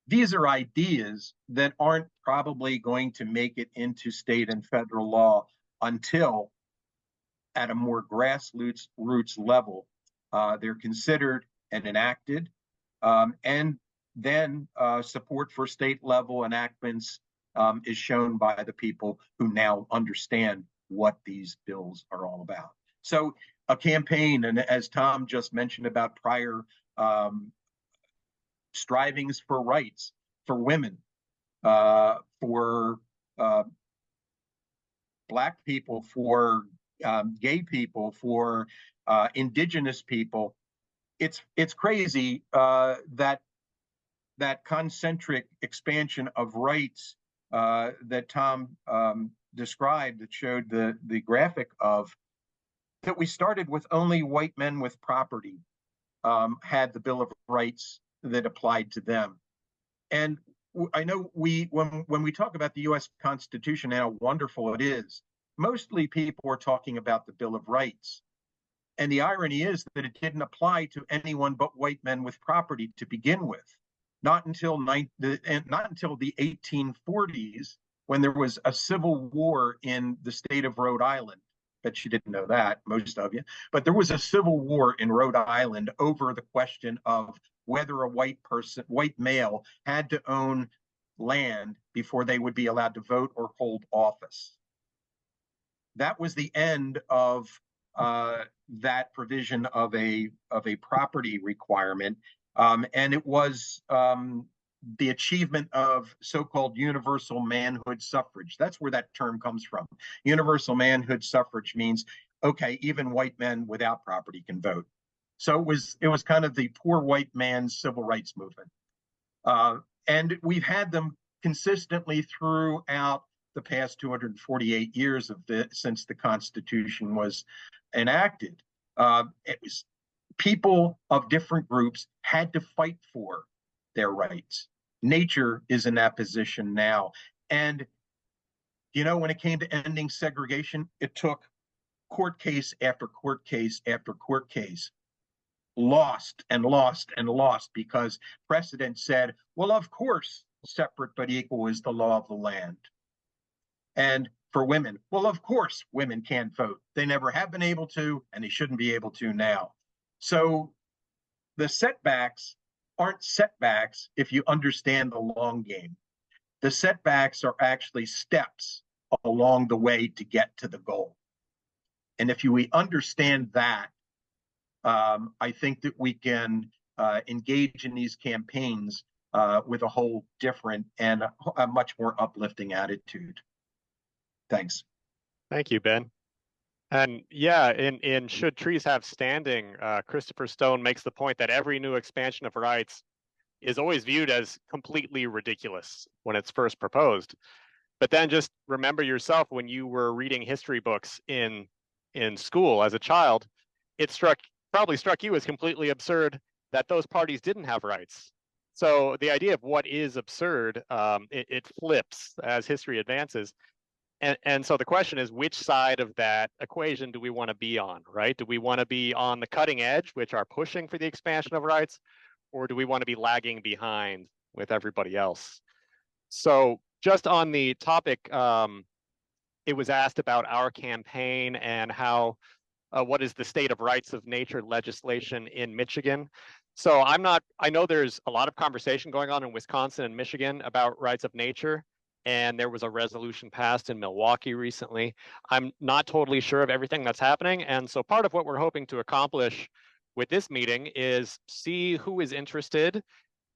These are ideas that aren't probably going to make it into state and federal law until at a more grassroots level, they're considered and enacted, and then support for state level enactments is shown by the people who now understand what these bills are all about. So a campaign, and as Tom just mentioned about prior strivings for rights for women, for Black people, for gay people, for indigenous people. It's crazy that concentric expansion of rights that Tom described, that showed the graphic of, that we started with only white men with property had the Bill of Rights that applied to them. And I know when we talk about the U.S. Constitution and how wonderful it is, mostly people are talking about the Bill of Rights. And the irony is that it didn't apply to anyone but white men with property to begin with. Not until the 1840s, when there was a civil war in the state of Rhode Island. Bet you didn't know that, most of you. But there was a civil war in Rhode Island over the question of whether a white male had to own land before they would be allowed to vote or hold office. That was the end of that provision of a property requirement, and it was the achievement of so-called universal manhood suffrage. That's where that term comes from. Universal manhood suffrage means, okay, even white men without property can vote. So it was kind of the poor white man's civil rights movement, and we've had them consistently throughout the past 248 years since the Constitution was enacted. It was people of different groups had to fight for their rights. Nature is in that position now. And, when it came to ending segregation, it took court case after court case after court case. Lost and lost and lost because precedent said, well, of course, separate but equal is the law of the land. And for women, well, of course, women can't vote. They never have been able to, and they shouldn't be able to now. So the setbacks aren't setbacks if you understand the long game. The setbacks are actually steps along the way to get to the goal. And if we understand that, I think that we can engage in these campaigns with a whole different and a much more uplifting attitude. Thanks. Thank you, Ben. And yeah, in Should Trees Have Standing, Christopher Stone makes the point that every new expansion of rights is always viewed as completely ridiculous when it's first proposed. But then just remember yourself when you were reading history books in school as a child, it probably struck you as completely absurd that those parties didn't have rights. So the idea of what is absurd, it flips as history advances. And so the question is, which side of that equation do we want to be on, right? Do we want to be on the cutting edge, which are pushing for the expansion of rights, or do we want to be lagging behind with everybody else? So just on the topic, it was asked about our campaign and how, what is the state of rights of nature legislation in Michigan. So I know there's a lot of conversation going on in Wisconsin and Michigan about rights of nature, and there was a resolution passed in Milwaukee recently. I'm not totally sure of everything that's happening, and so part of what we're hoping to accomplish with this meeting is see who is interested,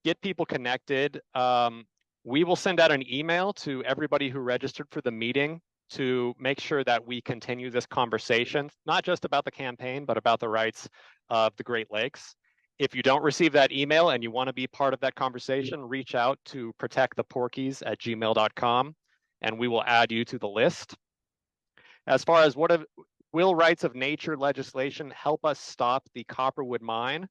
get people connected. We will send out an email to everybody who registered for the meeting to make sure that we continue this conversation, not just about the campaign, but about the rights of the Great Lakes. If you don't receive that email and you want to be part of that conversation, reach out to protecttheporkies@gmail.com and we will add you to the list. As far as will rights of nature legislation help us stop the Copperwood mine?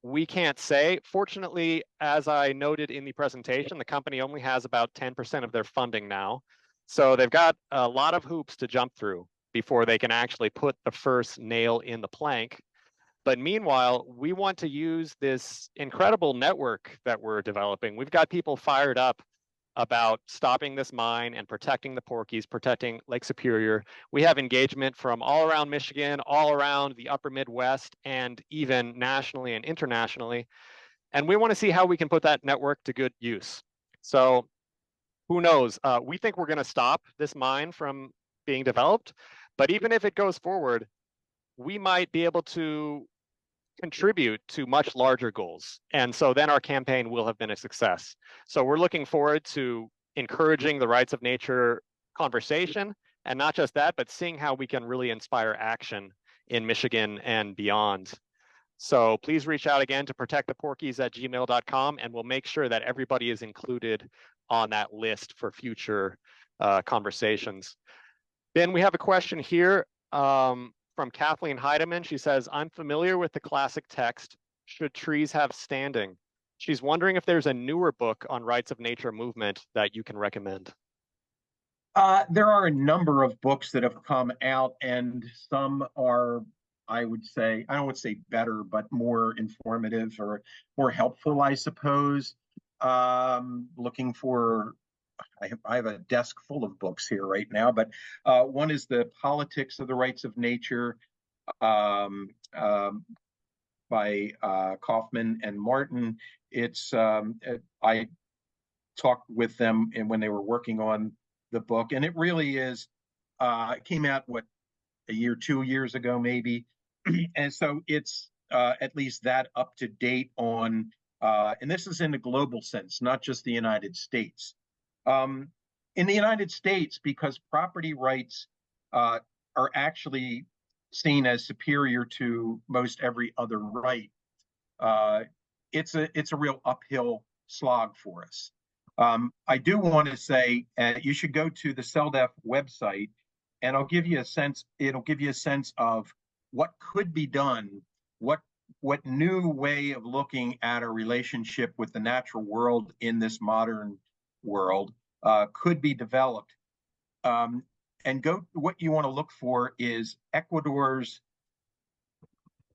We can't say. Fortunately, as I noted in the presentation, the company only has about 10% of their funding now. So they've got a lot of hoops to jump through before they can actually put the first nail in the plank. But meanwhile, we want to use this incredible network that we're developing. We've got people fired up about stopping this mine and protecting the Porkies, protecting Lake Superior. We have engagement from all around Michigan, all around the upper Midwest, and even nationally and internationally. And we want to see how we can put that network to good use. So who knows? We think we're going to stop this mine from being developed, but even if it goes forward, we might be able to contribute to much larger goals. And so then our campaign will have been a success. So we're looking forward to encouraging the rights of nature conversation, and not just that, but seeing how we can really inspire action in Michigan and beyond. So please reach out again to protecttheporkies@gmail.com, and we'll make sure that everybody is included on that list for future conversations. Ben, we have a question here from Kathleen Heidemann. She says, I'm familiar with the classic text, Should Trees Have Standing? She's wondering if there's a newer book on rights of nature movement that you can recommend. There are a number of books that have come out, and some are, I would say, I don't want to say better, but more informative or more helpful, I suppose. Looking for, I have a desk full of books here right now, but one is The Politics of the Rights of Nature by Kaufman and Martin. It's I talked with them and when they were working on the book, and it really is. It came out a year, 2 years ago, maybe, and so it's at least that up to date on. And this is in a global sense, not just the United States. In the United States, because property rights are actually seen as superior to most every other right, it's a real uphill slog for us. I do want to say you should go to the CELDF website, and I'll give you a sense. It'll give you a sense of what could be done, what new way of looking at a relationship with the natural world in this modern world could be developed. And what you want to look for is Ecuador's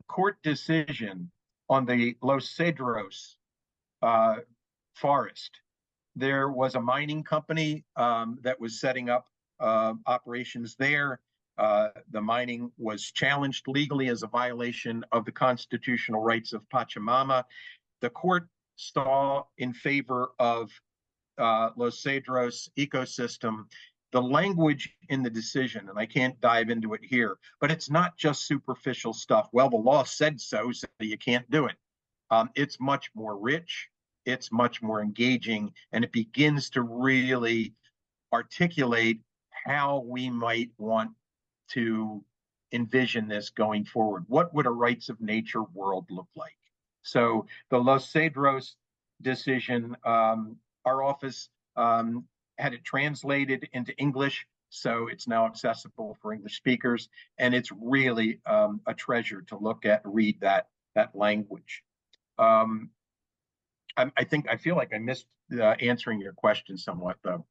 court decision on the Los Cedros forest. There was a mining company that was setting up operations there. The mining was challenged legally as a violation of the constitutional rights of Pachamama. The court saw in favor of Los Cedros ecosystem, the language in the decision, and I can't dive into it here, but it's not just superficial stuff. Well, the law said so, so you can't do it. It's much more rich, it's much more engaging, and it begins to really articulate how we might want to envision this going forward. What would a rights of nature world look like? So the Los Cedros decision, our office had it translated into English, so it's now accessible for English speakers, and it's really a treasure to look at, read that language. I feel like I missed answering your question somewhat, though.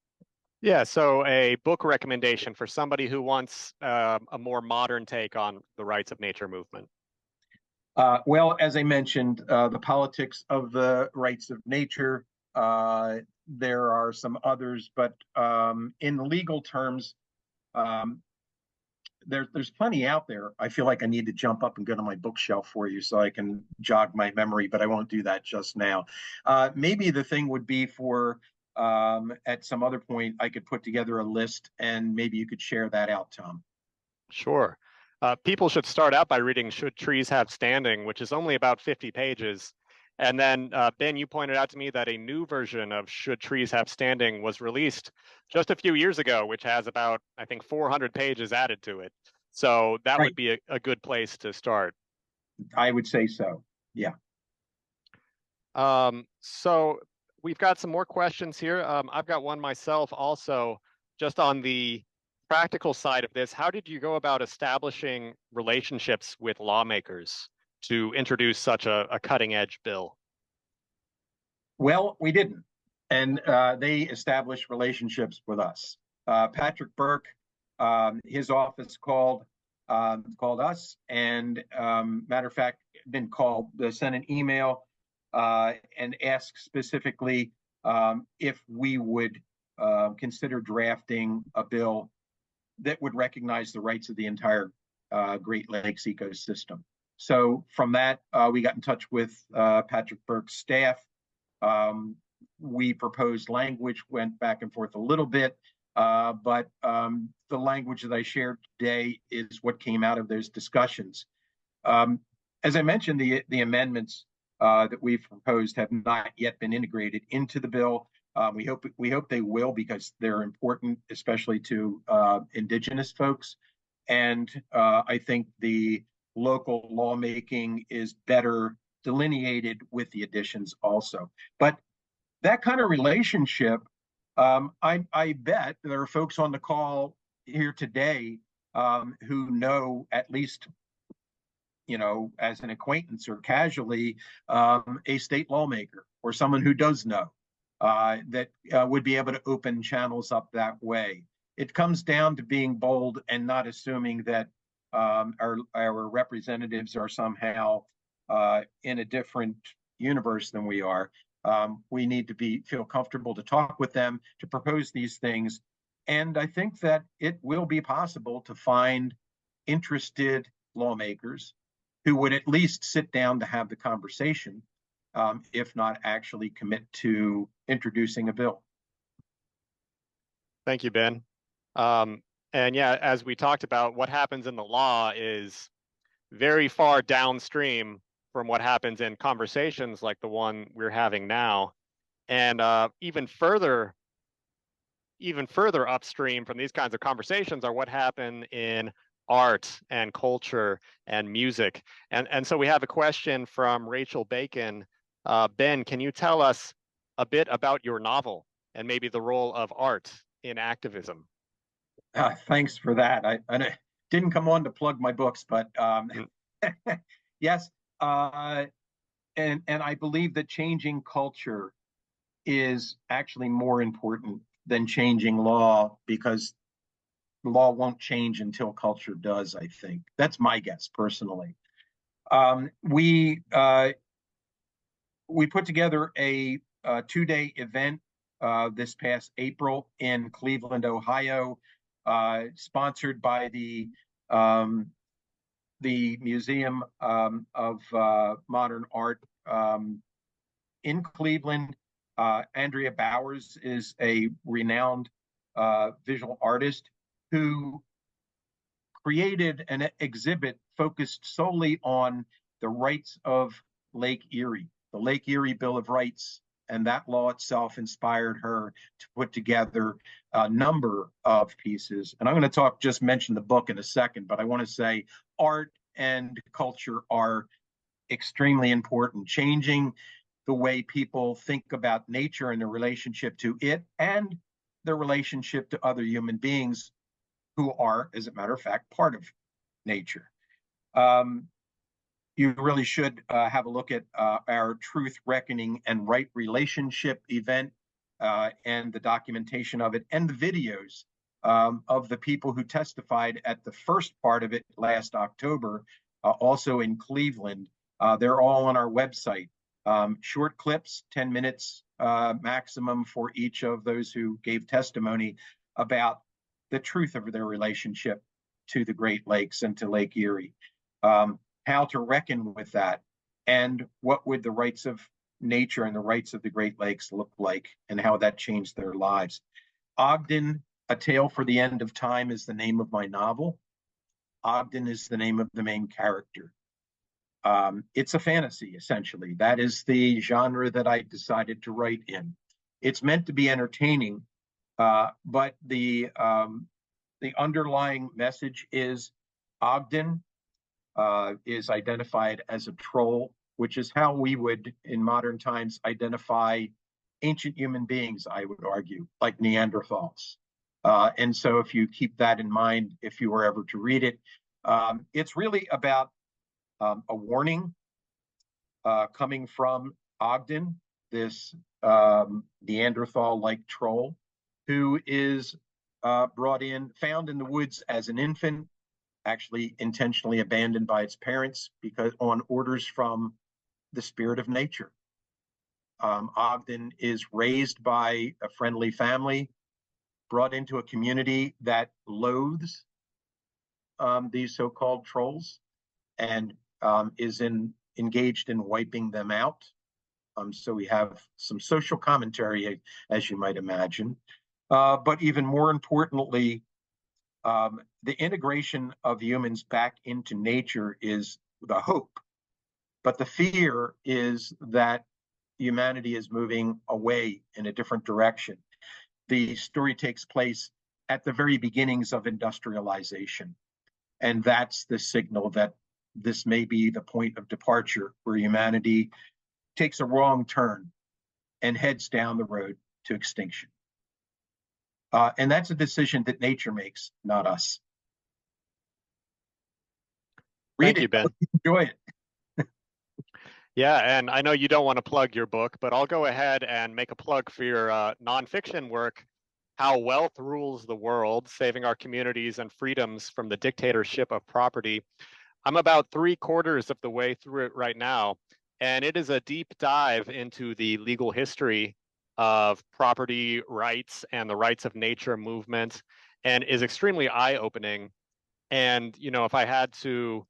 Yeah, so a book recommendation for somebody who wants a more modern take on the rights of nature movement. Well, as I mentioned, the politics of the rights of nature. There are some others, but in legal terms, there's plenty out there. I feel like I need to jump up and go to my bookshelf for you so I can jog my memory, but I won't do that just now. Maybe the thing would be for at some other point, I could put together a list and maybe you could share that out, Tom. Sure. People should start out by reading Should Trees Have Standing, which is only about 50 pages. And then, Ben, you pointed out to me that a new version of Should Trees Have Standing was released just a few years ago, which has about, I think, 400 pages added to it. So that would be a good place to start. I would say so, yeah. So we've got some more questions here. I've got one myself also, just on the practical side of this. How did you go about establishing relationships with lawmakers to introduce such a cutting-edge bill? Well, we didn't, and they established relationships with us. Patrick Burke, his office called us, and matter of fact, sent an email and asked specifically if we would consider drafting a bill that would recognize the rights of the entire Great Lakes ecosystem. So from that, we got in touch with Patrick Burke's staff. We proposed language, went back and forth a little bit, but the language that I shared today is what came out of those discussions. As I mentioned, the amendments that we've proposed have not yet been integrated into the bill. We hope they will, because they're important, especially to indigenous folks. And I think the local lawmaking is better delineated with the additions also. But that kind of relationship, I bet there are folks on the call here today who know, at least, as an acquaintance or casually, a state lawmaker or someone who does know that would be able to open channels up that way. It comes down to being bold and not assuming that our representatives are somehow in a different universe than we are. We need to feel comfortable to talk with them, to propose these things. And I think that it will be possible to find interested lawmakers who would at least sit down to have the conversation, if not actually commit to introducing a bill. Thank you, Ben. And yeah, as we talked about, what happens in the law is very far downstream from what happens in conversations like the one we're having now. And even further upstream from these kinds of conversations are what happen in art and culture and music. And so we have a question from Rachel Bacon. Ben, can you tell us a bit about your novel and maybe the role of art in activism? Thanks for that. I didn't come on to plug my books, but yes. And I believe that changing culture is actually more important than changing law, because the law won't change until culture does, I think. That's my guess, personally. We put together a 2-day event this past April in Cleveland, Ohio, sponsored by the Museum of Modern Art in Cleveland. Andrea Bowers is a renowned visual artist who created an exhibit focused solely on the rights of Lake Erie, the Lake Erie Bill of Rights, and that law itself inspired her to put together a number of pieces. And I'm going to just mention the book in a second, but I want to say art and culture are extremely important, changing the way people think about nature and their relationship to it and their relationship to other human beings who are, as a matter of fact, part of nature. You really should have a look at our Truth, Reckoning, and Right Relationship event and the documentation of it and the videos of the people who testified at the first part of it last October, also in Cleveland. They're all on our website. Short clips, 10 minutes maximum for each of those who gave testimony about the truth of their relationship to the Great Lakes and to Lake Erie. How to reckon with that, and what would the rights of nature and the rights of the Great Lakes look like, and how that changed their lives. Ogden, A Tale for the End of Time is the name of my novel. Ogden is the name of the main character. It's a fantasy, essentially. That is the genre that I decided to write in. It's meant to be entertaining, but the underlying message is Ogden is identified as a troll, which is how we would, in modern times, identify ancient human beings, I would argue, like Neanderthals. And so if you keep that in mind, if you were ever to read it, it's really about a warning coming from Ogden, this Neanderthal-like troll, who is found in the woods as an infant, actually intentionally abandoned by its parents because on orders from the spirit of nature. Ogden is raised by a friendly family, brought into a community that loathes these so-called trolls, and is engaged in wiping them out. So we have some social commentary, as you might imagine. But even more importantly, the integration of humans back into nature is the hope. But the fear is that humanity is moving away in a different direction. The story takes place at the very beginnings of industrialization. And that's the signal that this may be the point of departure where humanity takes a wrong turn and heads down the road to extinction. And that's a decision that nature makes, not us. Thank you, Ben. Enjoy it. Yeah, and I know you don't want to plug your book, but I'll go ahead and make a plug for your nonfiction work, How Wealth Rules the World, Saving Our Communities and Freedoms from the Dictatorship of Property. I'm about 3/4 of the way through it right now, and it is a deep dive into the legal history of property rights and the rights of nature movement, and is extremely eye-opening. And, you know, if I had to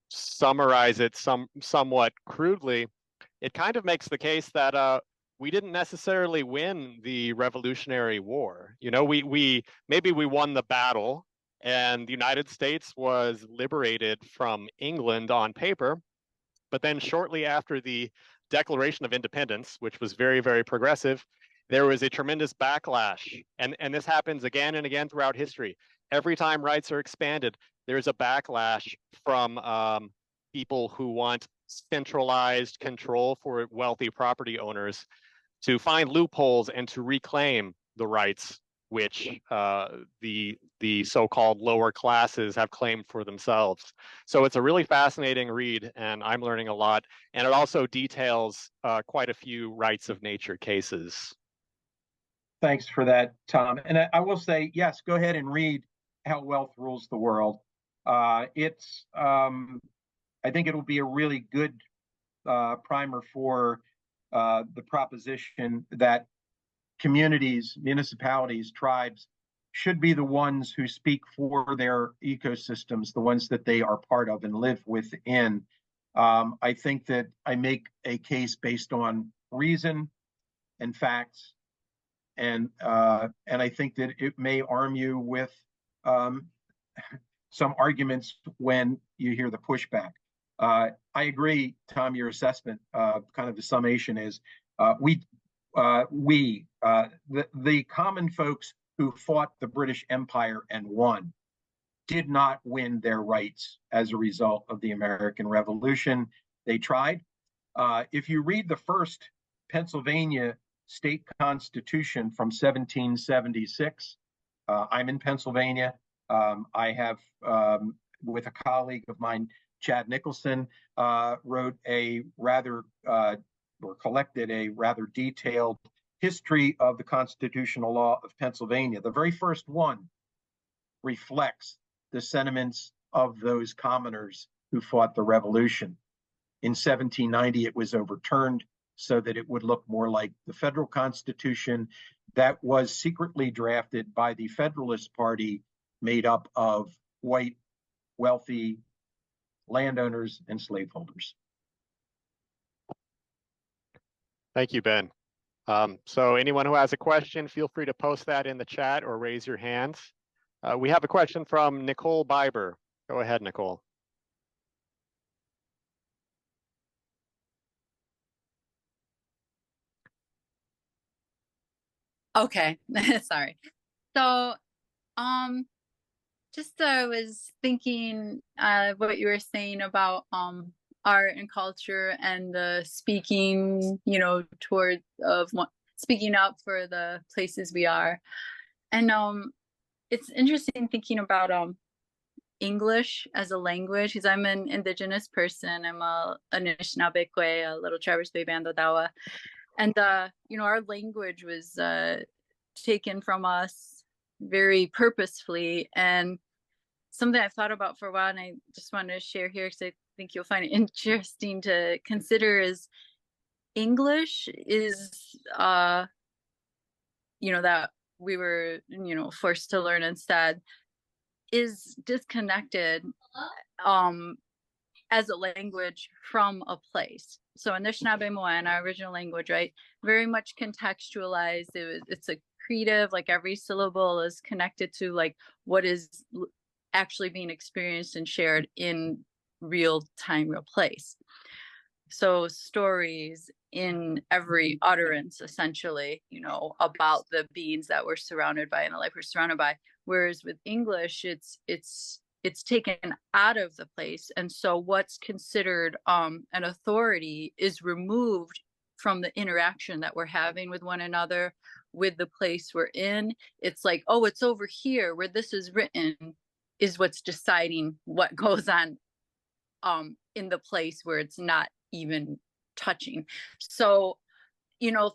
summarize it somewhat crudely, it kind of makes the case that we didn't necessarily win the Revolutionary War. You know, maybe we won the battle, and the United States was liberated from England on paper, but then shortly after the Declaration of Independence, which was very, very progressive, there was a tremendous backlash. And this happens again and again throughout history. Every time rights are expanded, there's a backlash from people who want centralized control for wealthy property owners to find loopholes and to reclaim the rights which the so-called lower classes have claimed for themselves. So it's a really fascinating read, and I'm learning a lot. And it also details quite a few rights of nature cases. Thanks for that, Tom. And I will say, yes, go ahead and read How Wealth Rules the World. I think it'll be a really good primer for the proposition that communities, municipalities, tribes should be the ones who speak for their ecosystems, the ones that they are part of and live within. I think that I make a case based on reason and facts, and I think that it may arm you with some arguments when you hear the pushback. I agree, Tom. Your assessment, kind of the summation is, the common folks who fought the British Empire and won did not win their rights as a result of the American Revolution. They tried. If you read the first Pennsylvania state constitution from 1776, I'm in Pennsylvania. I have, with a colleague of mine, Chad Nicholson, wrote a rather, or collected a rather detailed history of the constitutional law of Pennsylvania. The very first one reflects the sentiments of those commoners who fought the revolution. In 1790, it was overturned so that it would look more like the federal constitution that was secretly drafted by the Federalist Party, made up of white, wealthy landowners and slaveholders. Thank you, Ben. So anyone who has a question, feel free to post that in the chat or raise your hands. We have a question from Nicole Biber. Go ahead, Nicole. Okay, sorry. So, just I was thinking what you were saying about art and culture and the speaking, speaking up for the places we are. And it's interesting thinking about English as a language, because I'm an indigenous person. I'm a Anishinaabe, a Little Traverse Bay Band Odawa. And, our language was taken from us very purposefully. And something I've thought about for a while, and I just wanted to share here because I think you'll find it interesting to consider, is English is, that we were, forced to learn instead, is disconnected as a language from a place. So Anishinaabe Moana, our original language, right, very much contextualized. It's a creative, like every syllable is connected to like what is actually being experienced and shared in real time, real place. So stories in every utterance, essentially, about the beings that we're surrounded by and the life we're surrounded by. Whereas with English, it's taken out of the place. And so what's considered an authority is removed from the interaction that we're having with one another, with the place we're in. It's like, oh, it's over here where this is written is what's deciding what goes on in the place where it's not even touching. So,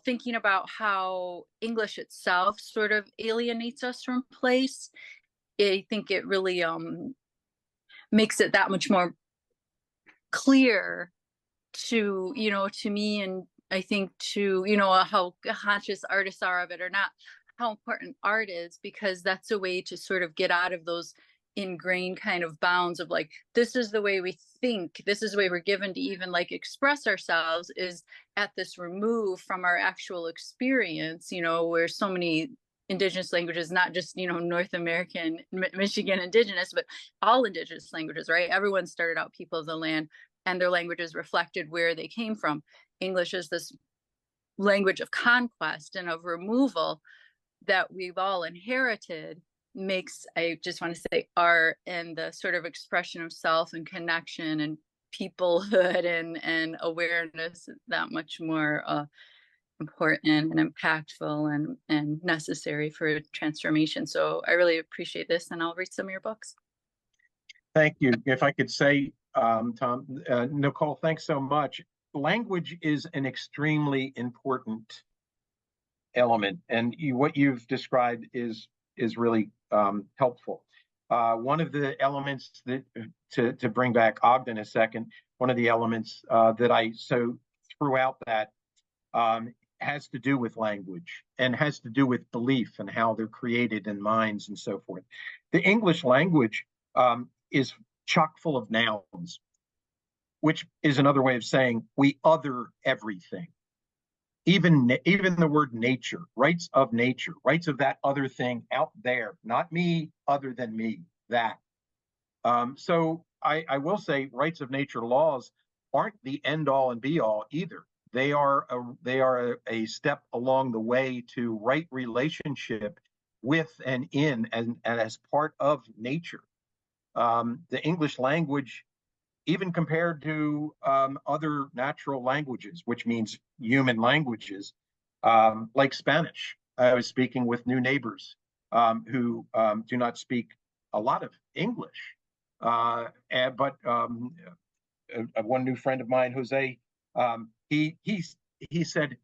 thinking about how English itself sort of alienates us from place, I think it really makes it that much more clear to, to me, and I think to, how conscious artists are of it or not, how important art is, because that's a way to sort of get out of those ingrained kind of bounds of like, this is the way we think, this is the way we're given to even like express ourselves, is at this remove from our actual experience, where so many indigenous languages, not just, North American, Michigan indigenous, but all indigenous languages, right? Everyone started out people of the land and their languages reflected where they came from. English is this language of conquest and of removal that we've all inherited, makes, I just want to say, art and the sort of expression of self and connection and peoplehood and awareness that much more important and impactful and necessary for transformation. So I really appreciate this, and I'll read some of your books. Thank you. If I could say, Tom, Nicole, thanks so much. Language is an extremely important element, and what you've described is really helpful. One of the elements that, to bring back Ogden a second, one of the elements that I threw out that has to do with language and has to do with belief and how they're created in minds and so forth. The English language is chock full of nouns, which is another way of saying we other everything. even the word nature, rights of nature, rights of that other thing out there, not me, other than me, that. So I will say rights of nature laws aren't the end all and be all either. They are a step along the way to right relationship with and in and as part of nature. The English language, even compared to other natural languages, which means human languages, like Spanish. I was speaking with new neighbors who do not speak a lot of English. But one new friend of mine, Jose, he said,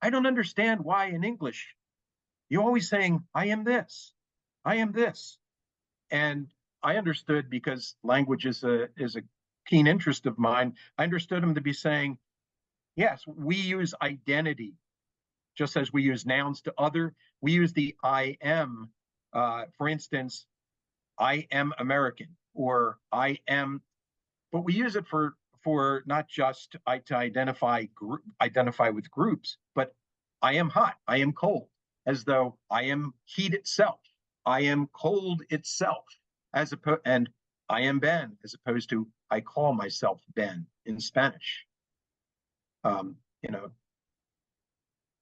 I don't understand why in English you're always saying, I am this, I am this. And I understood, because language is a keen interest of mine. I understood him to be saying, yes, we use identity, just as we use nouns to other. We use the I am, for instance, I am American, or I am, but we use it for not just to identify with groups, but I am hot, I am cold, as though I am heat itself, I am cold itself, and I am Ben, as opposed to I call myself Ben in Spanish.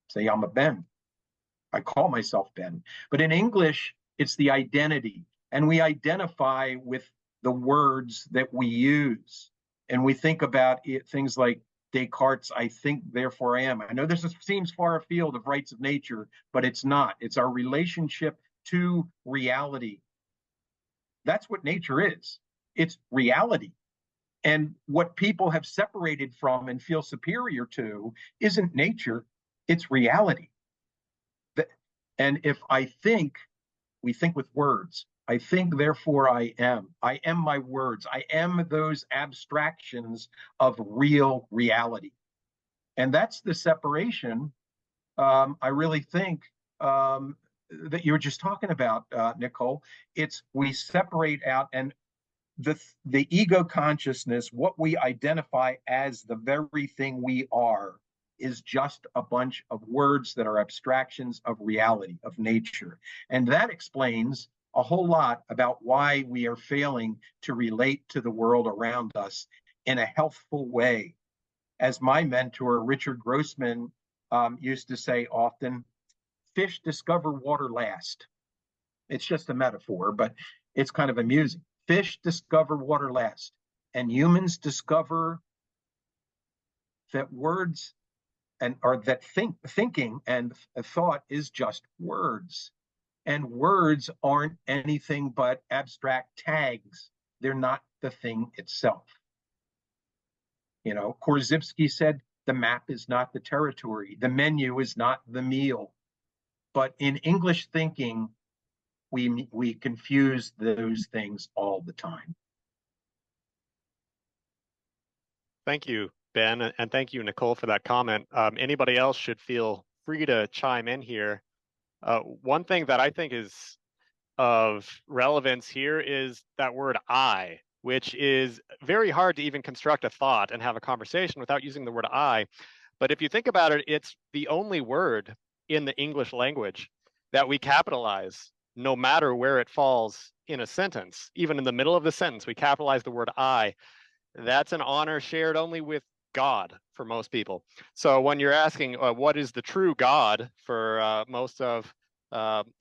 Say I'm a Ben. I call myself Ben. But in English, it's the identity. And we identify with the words that we use. And we think about things like Descartes' I think, therefore I am. I know this seems far afield of rights of nature, but it's not. It's our relationship to reality. That's what nature is. It's reality. And what people have separated from and feel superior to isn't nature, it's reality. And if I think, we think with words. I think, therefore I am. I am my words. I am those abstractions of real reality. And that's the separation, I really think, that you were just talking about, Nicole. It's we separate out, and the ego consciousness, what we identify as the very thing we are, is just a bunch of words that are abstractions of reality, of nature. And that explains a whole lot about why we are failing to relate to the world around us in a healthful way. As my mentor, Richard Grossman, used to say often, fish discover water last. It's just a metaphor, but it's kind of amusing. Fish discover water last, and humans discover that words or that thinking and thought is just words. And words aren't anything but abstract tags. They're not the thing itself. Korzybski said, the map is not the territory. The menu is not the meal. But in English thinking, we confuse those things all the time. Thank you, Ben, and thank you, Nicole, for that comment. Anybody else should feel free to chime in here. One thing that I think is of relevance here is that word I, which is very hard to even construct a thought and have a conversation without using the word I. But if you think about it, it's the only word in the English language that we capitalize no matter where it falls in a sentence. Even in the middle of the sentence, we capitalize the word I. That's an honor shared only with God for most people. So when you're asking what is the true God for most of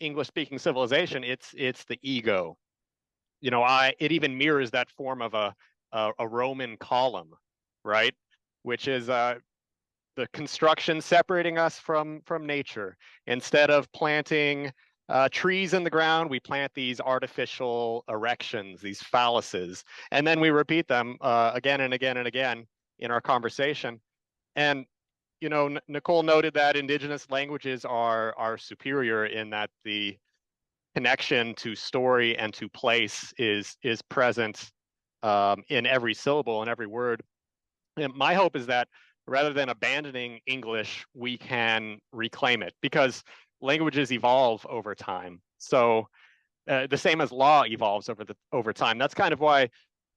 English-speaking civilization, it's the ego. It even mirrors that form of a Roman column, right? Which is the construction separating us from nature. Instead of planting trees in the ground, we plant these artificial erections, these phalluses, and then we repeat them again and again and again in our conversation. And Nicole noted that indigenous languages are superior in that the connection to story and to place is present in every syllable and every word. And my hope is that rather than abandoning English, we can reclaim it, because languages evolve over time. So the same as law evolves over time. That's kind of why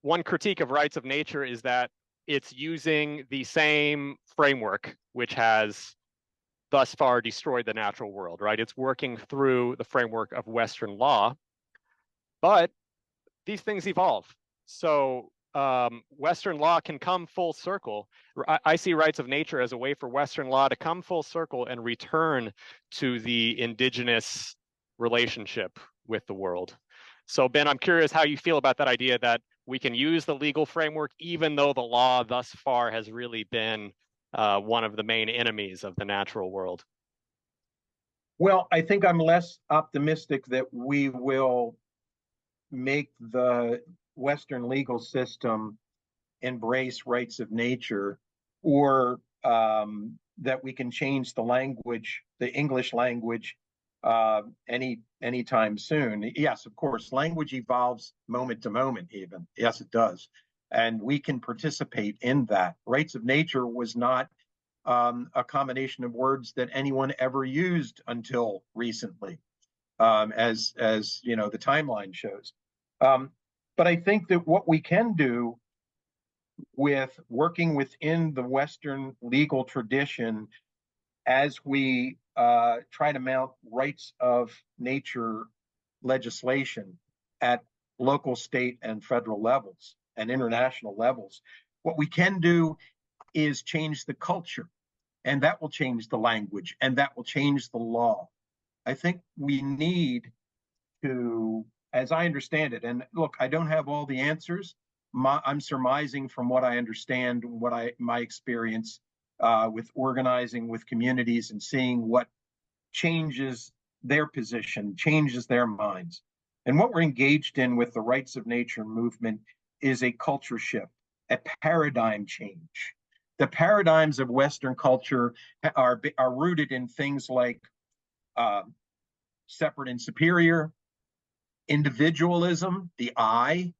one critique of rights of nature is that it's using the same framework, which has thus far destroyed the natural world, right? It's working through the framework of Western law, but these things evolve. So Western law can come full circle. I see rights of nature as a way for Western law to come full circle and return to the indigenous relationship with the world. So Ben, I'm curious how you feel about that idea that we can use the legal framework even though the law thus far has really been one of the main enemies of the natural world. Well, I think I'm less optimistic that we will make the Western legal system embrace rights of nature, or that we can change the language, the English language, anytime soon. Yes, of course, language evolves moment to moment even. Yes, it does. And we can participate in that. Rights of nature was not a combination of words that anyone ever used until recently, as you know, the timeline shows. But I think that what we can do with working within the Western legal tradition as we try to mount rights of nature legislation at local, state, and federal levels and international levels, what we can do is change the culture, and that will change the language, and that will change the law. I think we need to, as I understand it, and look, I don't have all the answers. I'm surmising from what I understand, my experience with organizing with communities and seeing what changes their position, changes their minds. And what we're engaged in with the rights of nature movement is a culture shift, a paradigm change. The paradigms of Western culture are rooted in things like separate and superior, individualism, the I,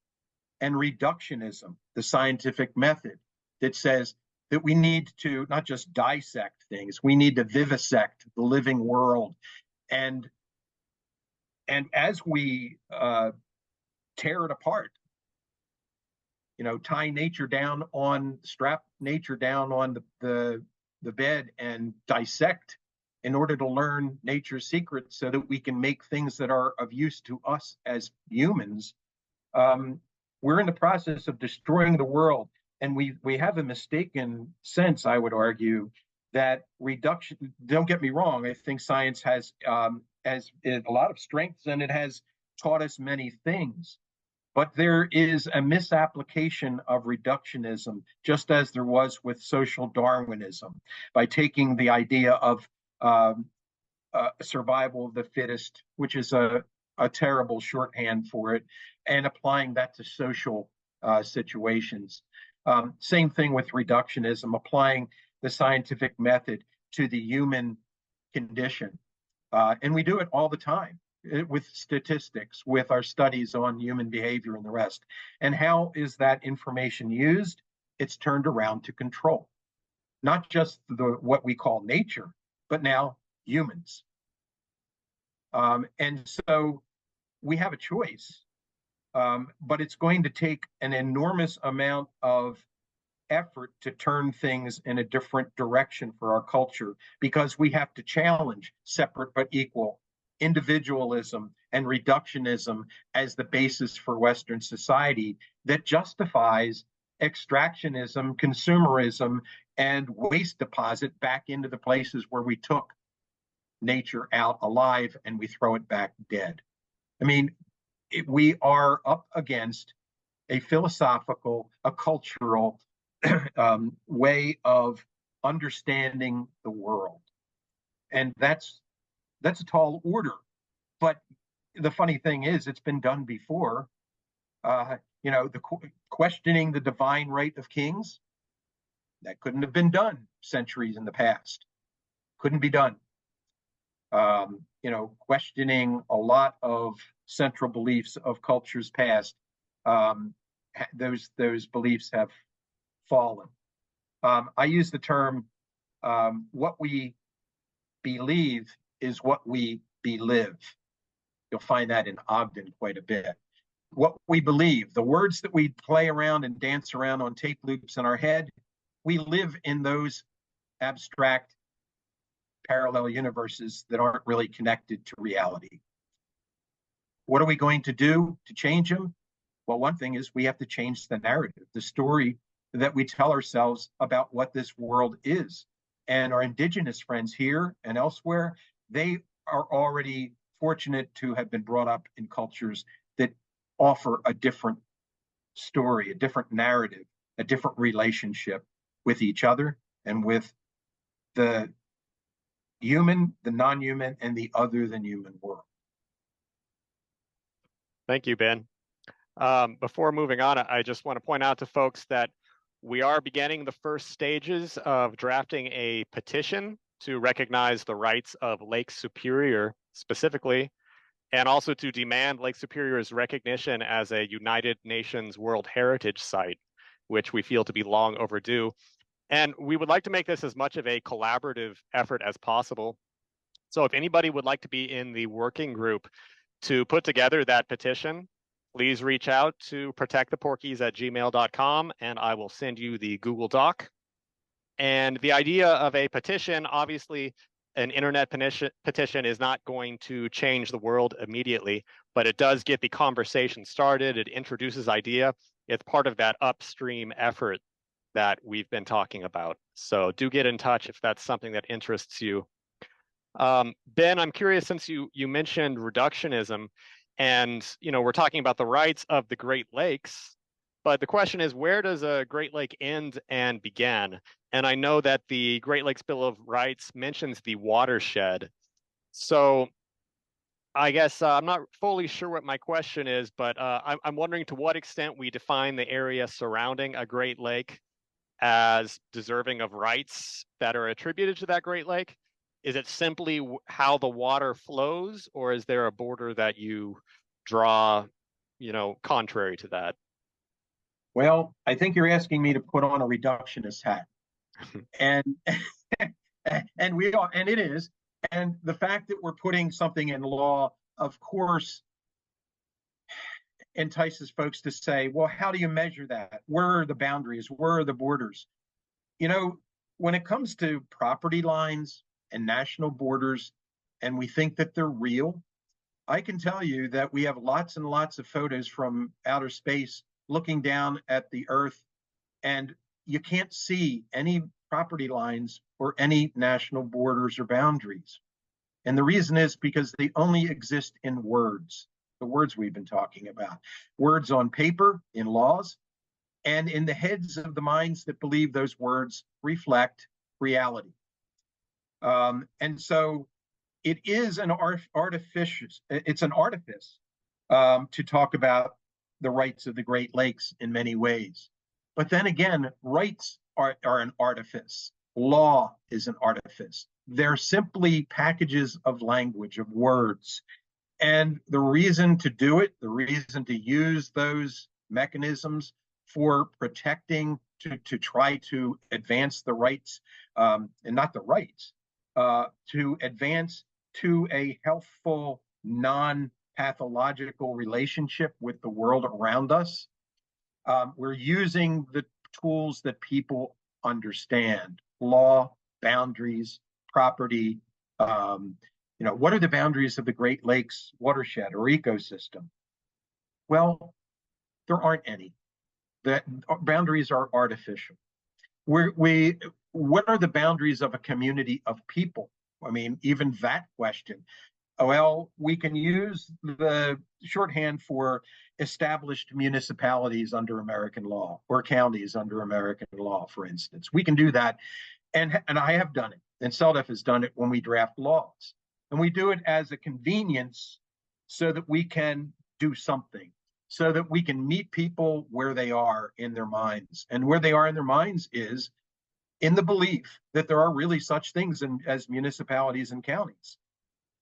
and reductionism, the scientific method that says that we need to not just dissect things, we need to vivisect the living world. And as we tear it apart, you know, strap nature down on the bed and dissect in order to learn nature's secrets so that we can make things that are of use to us as humans. We're in the process of destroying the world. And we have a mistaken sense, I would argue, that reduction, don't get me wrong, I think science has a lot of strengths and it has taught us many things. But there is a misapplication of reductionism, just as there was with social Darwinism, by taking the idea of survival of the fittest, which is a terrible shorthand for it, and applying that to social situations. Same thing with reductionism, applying the scientific method to the human condition. And we do it all the time with statistics, with our studies on human behavior and the rest. And how is that information used? It's turned around to control, not just what we call nature, but now humans. And so we have a choice, but it's going to take an enormous amount of effort to turn things in a different direction for our culture, because we have to challenge separate but equal, individualism and reductionism as the basis for Western society that justifies extractionism, consumerism, and waste deposit back into the places where we took nature out alive and we throw it back dead. I mean, we are up against a philosophical, a cultural way of understanding the world. And that's a tall order. But the funny thing is, it's been done before. You know, questioning the divine right of kings, that couldn't have been done centuries in the past. Couldn't be done. You know, questioning a lot of central beliefs of cultures past, those beliefs have fallen. I use the term, what we believe is what we believe. You'll find that in Ogden quite a bit. What we believe, the words that we play around and dance around on tape loops in our head, we live in those abstract parallel universes that aren't really connected to reality. What are we going to do to change them? Well, one thing is we have to change the narrative, the story that we tell ourselves about what this world is. And our indigenous friends here and elsewhere, they are already fortunate to have been brought up in cultures that offer a different story, a different narrative, a different relationship with each other and with the human, the non-human, and the other than human world. Thank you, Ben. Before moving on, I just want to point out to folks that we are beginning the first stages of drafting a petition to recognize the rights of Lake Superior specifically, and also to demand Lake Superior's recognition as a United Nations World Heritage Site, which we feel to be long overdue. And we would like to make this as much of a collaborative effort as possible. So if anybody would like to be in the working group to put together that petition, please reach out to protecttheporkies@gmail.com and I will send you the Google Doc. And the idea of a petition, obviously, an internet petition is not going to change the world immediately, but it does get the conversation started. It introduces idea. It's part of that upstream effort that we've been talking about. So do get in touch if that's something that interests you. Ben, I'm curious, since you mentioned reductionism, and we're talking about the rights of the Great Lakes, but the question is, where does a Great Lake end and begin? And I know that the Great Lakes Bill of Rights mentions the watershed. So I guess I'm not fully sure what my question is, but I'm wondering to what extent we define the area surrounding a Great Lake as deserving of rights that are attributed to that Great Lake. Is it simply how the water flows, or is there a border that you draw, contrary to that? Well, I think you're asking me to put on a reductionist hat. and and we are, and it is. And the fact that we're putting something in law, of course, entices folks to say, well, how do you measure that? Where are the boundaries? Where are the borders? When it comes to property lines and national borders, and we think that they're real, I can tell you that we have lots and lots of photos from outer space looking down at the Earth, and you can't see any property lines or any national borders or boundaries. And the reason is because they only exist in words, the words we've been talking about. Words on paper, in laws, and in the heads of the minds that believe those words reflect reality. And so it is an artifice to talk about the rights of the Great Lakes in many ways. But then again, rights are an artifice. Law is an artifice. They're simply packages of language, of words. And the reason to do it, the reason to use those mechanisms for protecting, to try to advance the rights, and not the rights, to advance to a healthful, non-pathological relationship with the world around us. We're using the tools that people understand: law, boundaries, property. What are the boundaries of the Great Lakes watershed or ecosystem? Well, there aren't any. The boundaries are artificial. What are the boundaries of a community of people? I mean, even that question. Well, we can use the shorthand for established municipalities under American law, or counties under American law, for instance. We can do that, and I have done it, and CELDF has done it when we draft laws. And we do it as a convenience so that we can do something, so that we can meet people where they are in their minds. And where they are in their minds is in the belief that there are really such things as municipalities and counties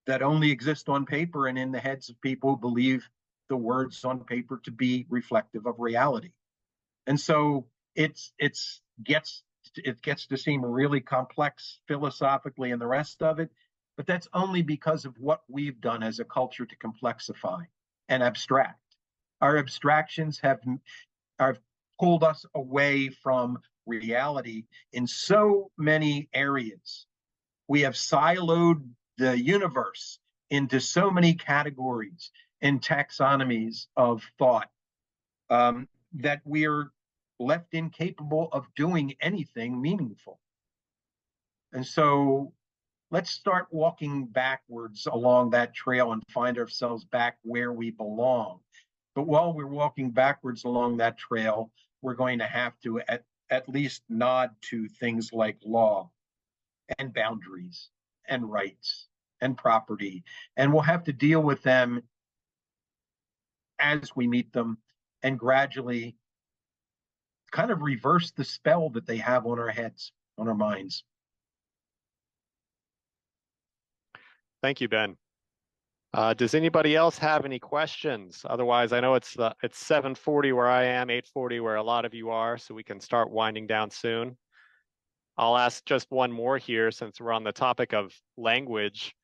that only exist on paper and in the heads of people who believe the words on paper to be reflective of reality. And so it gets to seem really complex philosophically and the rest of it, but that's only because of what we've done as a culture to complexify and abstract. Our abstractions have pulled us away from reality in so many areas We have siloed the universe into so many categories and taxonomies of thought that we are left incapable of doing anything meaningful. And so let's start walking backwards along that trail and find ourselves back where we belong. But while we're walking backwards along that trail, we're going to have to at least nod to things like law and boundaries and rights and property. And we'll have to deal with them as we meet them and gradually kind of reverse the spell that they have on our heads, on our minds. Thank you, Ben. Does anybody else have any questions? Otherwise, I know it's 7:40 where I am, 8:40 where a lot of you are, so we can start winding down soon. I'll ask just one more here since we're on the topic of language.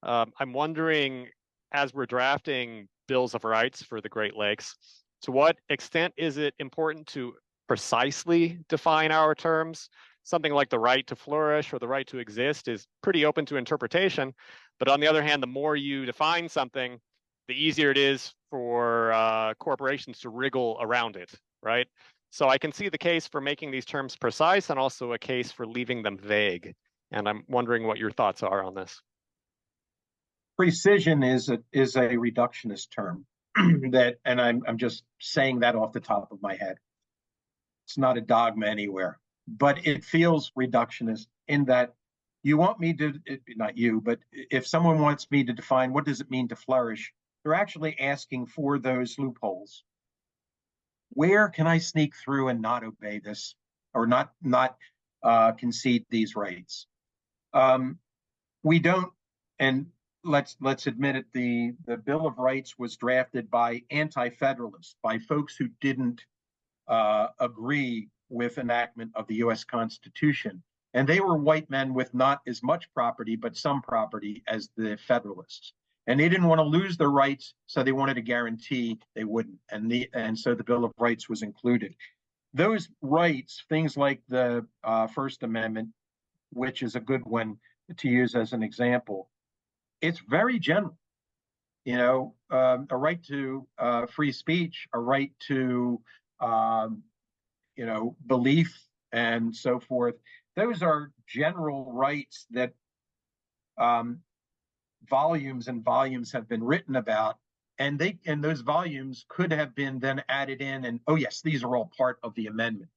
I'm wondering, as we're drafting bills of rights for the Great Lakes, to what extent is it important to precisely define our terms? Something like the right to flourish or the right to exist is pretty open to interpretation. But on the other hand, the more you define something, the easier it is for corporations to wriggle around it, right? So I can see the case for making these terms precise and also a case for leaving them vague. And I'm wondering what your thoughts are on this. Precision is a reductionist term that, and I'm just saying that off the top of my head. It's not a dogma anywhere, but it feels reductionist in that you want me to, not you, but if someone wants me to define what does it mean to flourish, they're actually asking for those loopholes. Where can I sneak through and not obey this or not concede these rights? We don't, and let's admit it, the Bill of Rights was drafted by anti-federalists, by folks who didn't agree with enactment of the U.S. Constitution. And they were white men with not as much property, but some property as the Federalists. And they didn't want to lose their rights, so they wanted to guarantee they wouldn't. And so the Bill of Rights was included. Those rights, things like the First Amendment, which is a good one to use as an example, it's very general. You know, a right to free speech, a right to, belief and so forth. Those are general rights that volumes and volumes have been written about, and those volumes could have been then added in, and oh yes, these are all part of the amendment.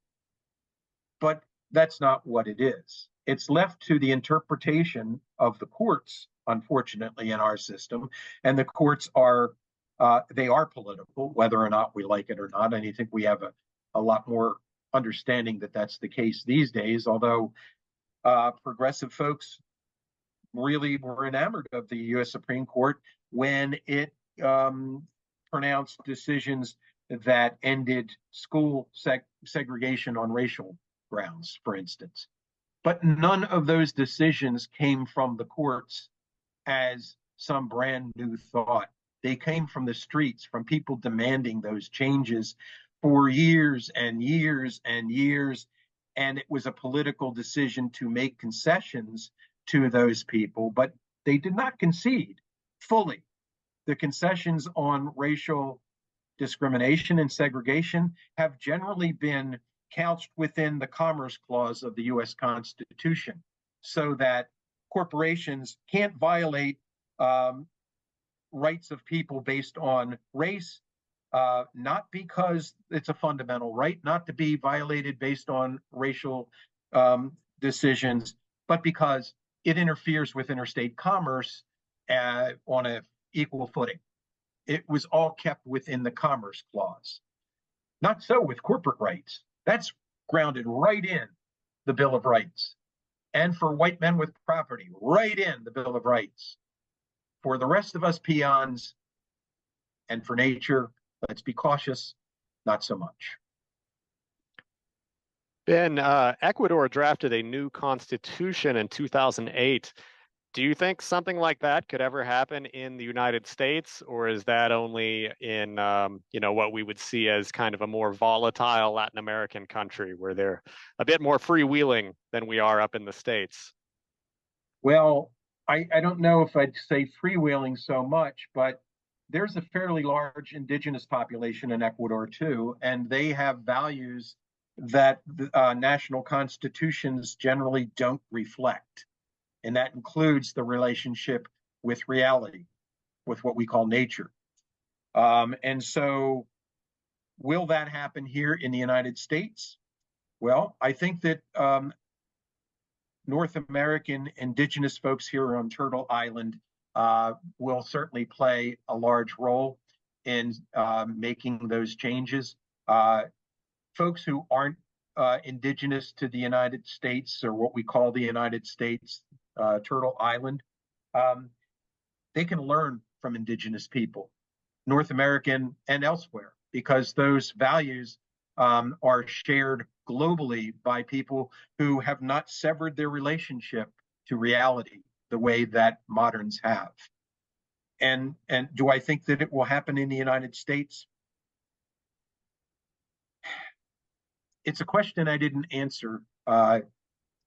But that's not what it is. It's left to the interpretation of the courts, unfortunately, in our system, and the courts are they are political, whether or not we like it or not. And I think we have a lot more understanding that that's the case these days, although progressive folks really were enamored of the U.S. Supreme Court when it pronounced decisions that ended school segregation on racial grounds, for instance. But none of those decisions came from the courts as some brand new thought. They came from the streets, from people demanding those changes for years and years and years. And it was a political decision to make concessions to those people, but they did not concede fully. The concessions on racial discrimination and segregation have generally been couched within the Commerce Clause of the U.S. Constitution, so that corporations can't violate rights of people based on race, not because it's a fundamental right, not to be violated based on racial decisions, but because it interferes with interstate commerce on an equal footing. It was all kept within the Commerce Clause. Not so with corporate rights. That's grounded right in the Bill of Rights. And for white men with property, right in the Bill of Rights. For the rest of us peons and for nature, let's be cautious, not so much. Ben, Ecuador drafted a new constitution in 2008. Do you think something like that could ever happen in the United States, or is that only in what we would see as kind of a more volatile Latin American country where they're a bit more freewheeling than we are up in the States? Well, I don't know if I'd say freewheeling so much, but there's a fairly large indigenous population in Ecuador too, and they have values that national constitutions generally don't reflect. And that includes the relationship with reality, with what we call nature. And so, will that happen here in the United States? Well, I think that North American indigenous folks here on Turtle Island will certainly play a large role in making those changes. Folks who aren't indigenous to the United States, or what we call the United States, Turtle Island, they can learn from indigenous people, North American and elsewhere, because those values are shared globally by people who have not severed their relationship to reality the way that moderns have. And do I think that it will happen in the United States? It's a question I didn't answer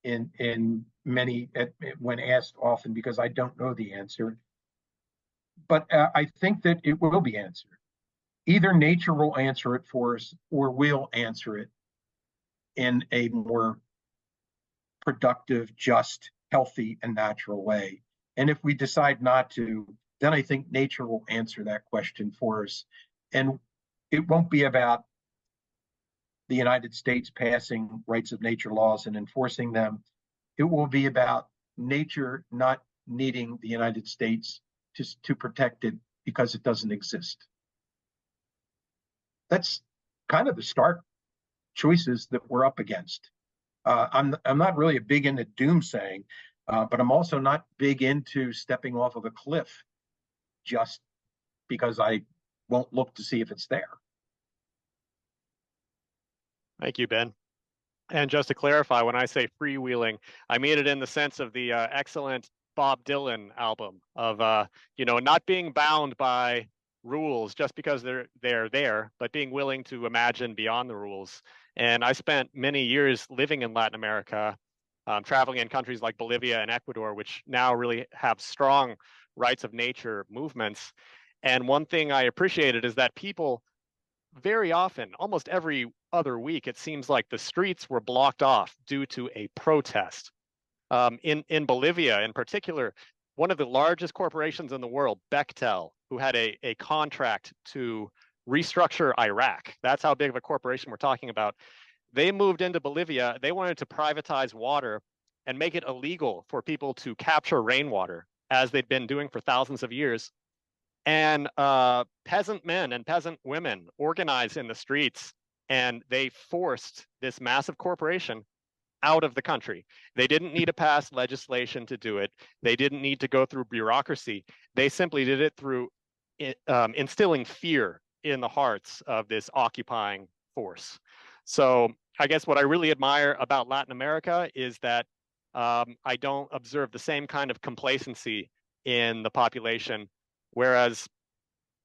in many when asked often, because I don't know the answer. But I think that it will be answered. Either nature will answer it for us, or we'll answer it in a more productive, just, healthy, and natural way. And if we decide not to, then I think nature will answer that question for us. And it won't be about the United States passing rights of nature laws and enforcing them. It will be about nature not needing the United States to protect it because it doesn't exist. That's kind of the stark choices that we're up against. I'm not really a big into doomsaying, but I'm also not big into stepping off of a cliff just because I won't look to see if it's there. Thank you, Ben. And just to clarify, when I say freewheeling, I mean it in the sense of the excellent Bob Dylan album of not being bound by rules just because they're there, but being willing to imagine beyond the rules. And I spent many years living in Latin America, traveling in countries like Bolivia and Ecuador, which now really have strong rights of nature movements. And one thing I appreciated is that people very often, almost every other week, it seems like the streets were blocked off due to a protest. In Bolivia, in particular, one of the largest corporations in the world, Bechtel, who had a contract to restructure Iraq. That's how big of a corporation we're talking about. They moved into Bolivia. They wanted to privatize water and make it illegal for people to capture rainwater, as they'd been doing for thousands of years. And peasant men and peasant women organized in the streets, and they forced this massive corporation out of the country. They didn't need to pass legislation to do it. They didn't need to go through bureaucracy. They simply did it through instilling fear in the hearts of this occupying force. So I guess what I really admire about Latin America is that I don't observe the same kind of complacency in the population, whereas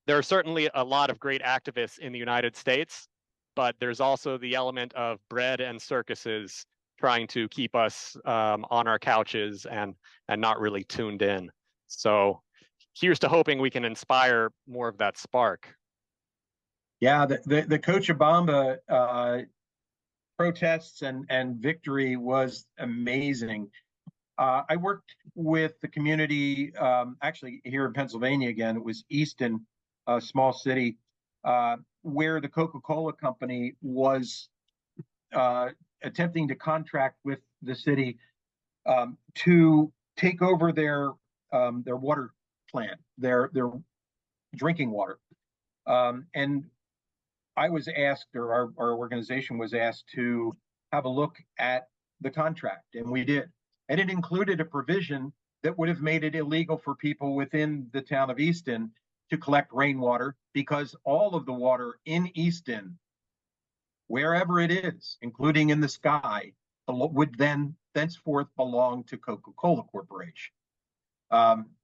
there are certainly a lot of great activists in the United States, but there's also the element of bread and circuses trying to keep us on our couches and not really tuned in. So here's to hoping we can inspire more of that spark. Yeah, the Cochabamba protests and victory was amazing. I worked with the community, actually here in Pennsylvania again. It was Easton, a small city, where the Coca-Cola company was attempting to contract with the city to take over their water plant, their drinking water. And I was asked, or our organization was asked, to have a look at the contract, and we did. And it included a provision that would have made it illegal for people within the town of Easton to collect rainwater, because all of the water in Easton, wherever it is, including in the sky, would then thenceforth belong to Coca-Cola Corporation.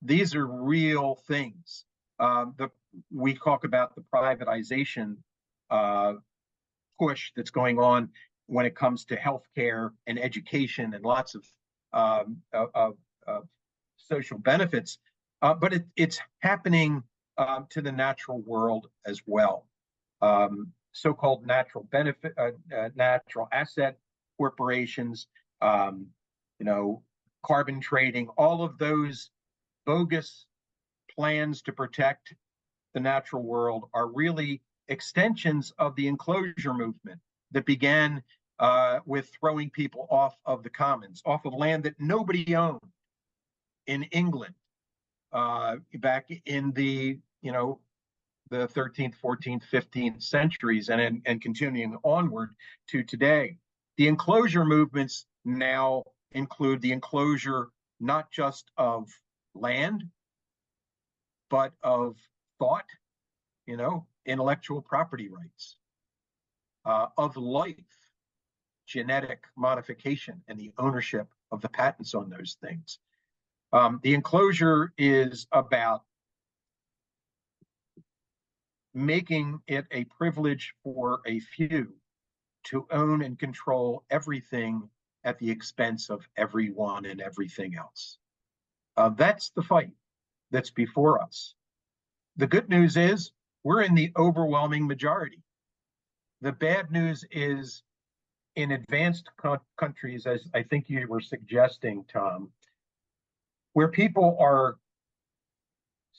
These are real things. We talk about the privatization push that's going on when it comes to healthcare and education and lots of social benefits, but it's happening to the natural world as well. So-called natural benefit, natural asset corporations, carbon trading, all of those bogus plans to protect the natural world are really extensions of the enclosure movement that began with throwing people off of the commons, off of land that nobody owned in England back in the 13th, 14th, 15th centuries and continuing onward to today. The enclosure movements now include the enclosure not just of land, but of thought, intellectual property rights, of life, genetic modification, and the ownership of the patents on those things. The enclosure is about making it a privilege for a few to own and control everything at the expense of everyone and everything else. That's the fight that's before us. The good news is we're in the overwhelming majority. The bad news is in advanced countries, as I think you were suggesting, Tom, where people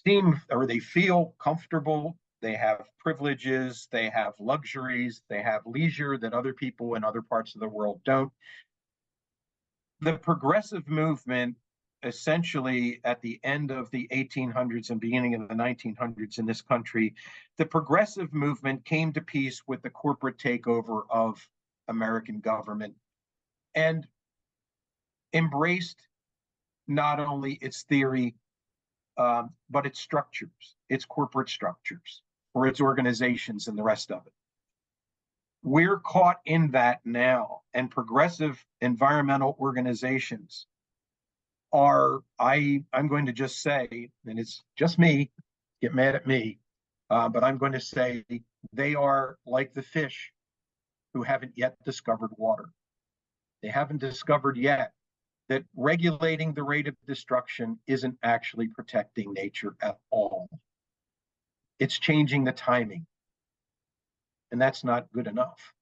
they feel comfortable, they have privileges, they have luxuries, they have leisure that other people in other parts of the world don't. The progressive movement, essentially at the end of the 1800s and beginning of the 1900s in this country, the progressive movement came to peace with the corporate takeover of American government and embraced not only its theory, but its structures, its corporate structures, or its organizations and the rest of it. We're caught in that now, and progressive environmental organizations are, I'm going to just say, and it's just me, get mad at me, but I'm going to say they are like the fish who haven't yet discovered water. They haven't discovered yet that regulating the rate of destruction isn't actually protecting nature at all. It's changing the timing, and that's not good enough.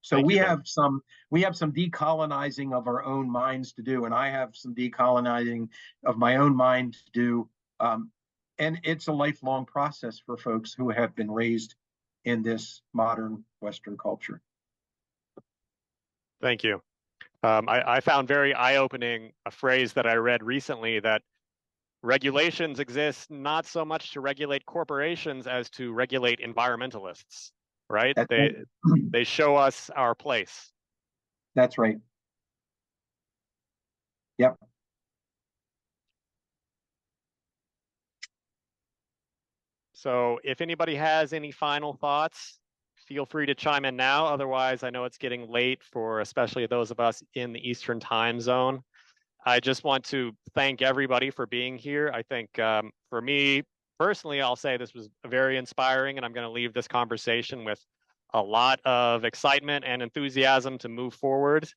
So we have some decolonizing of our own minds to do, and I have some decolonizing of my own mind to do. And it's a lifelong process for folks who have been raised in this modern Western culture. Thank you. I found very eye-opening a phrase that I read recently, that regulations exist not so much to regulate corporations as to regulate environmentalists, right? They show us our place. That's right. Yep. So if anybody has any final thoughts, feel free to chime in now. Otherwise, I know it's getting late for especially those of us in the Eastern time zone. I just want to thank everybody for being here. I think for me personally, I'll say this was very inspiring, and I'm going to leave this conversation with a lot of excitement and enthusiasm to move forward.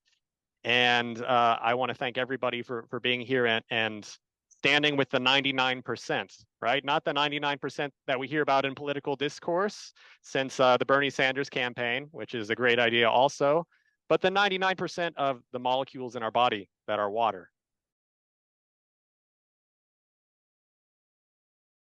And I want to thank everybody for being here and standing with the 99%, right? Not the 99% that we hear about in political discourse since the Bernie Sanders campaign, which is a great idea also, but the 99% of the molecules in our body that are water.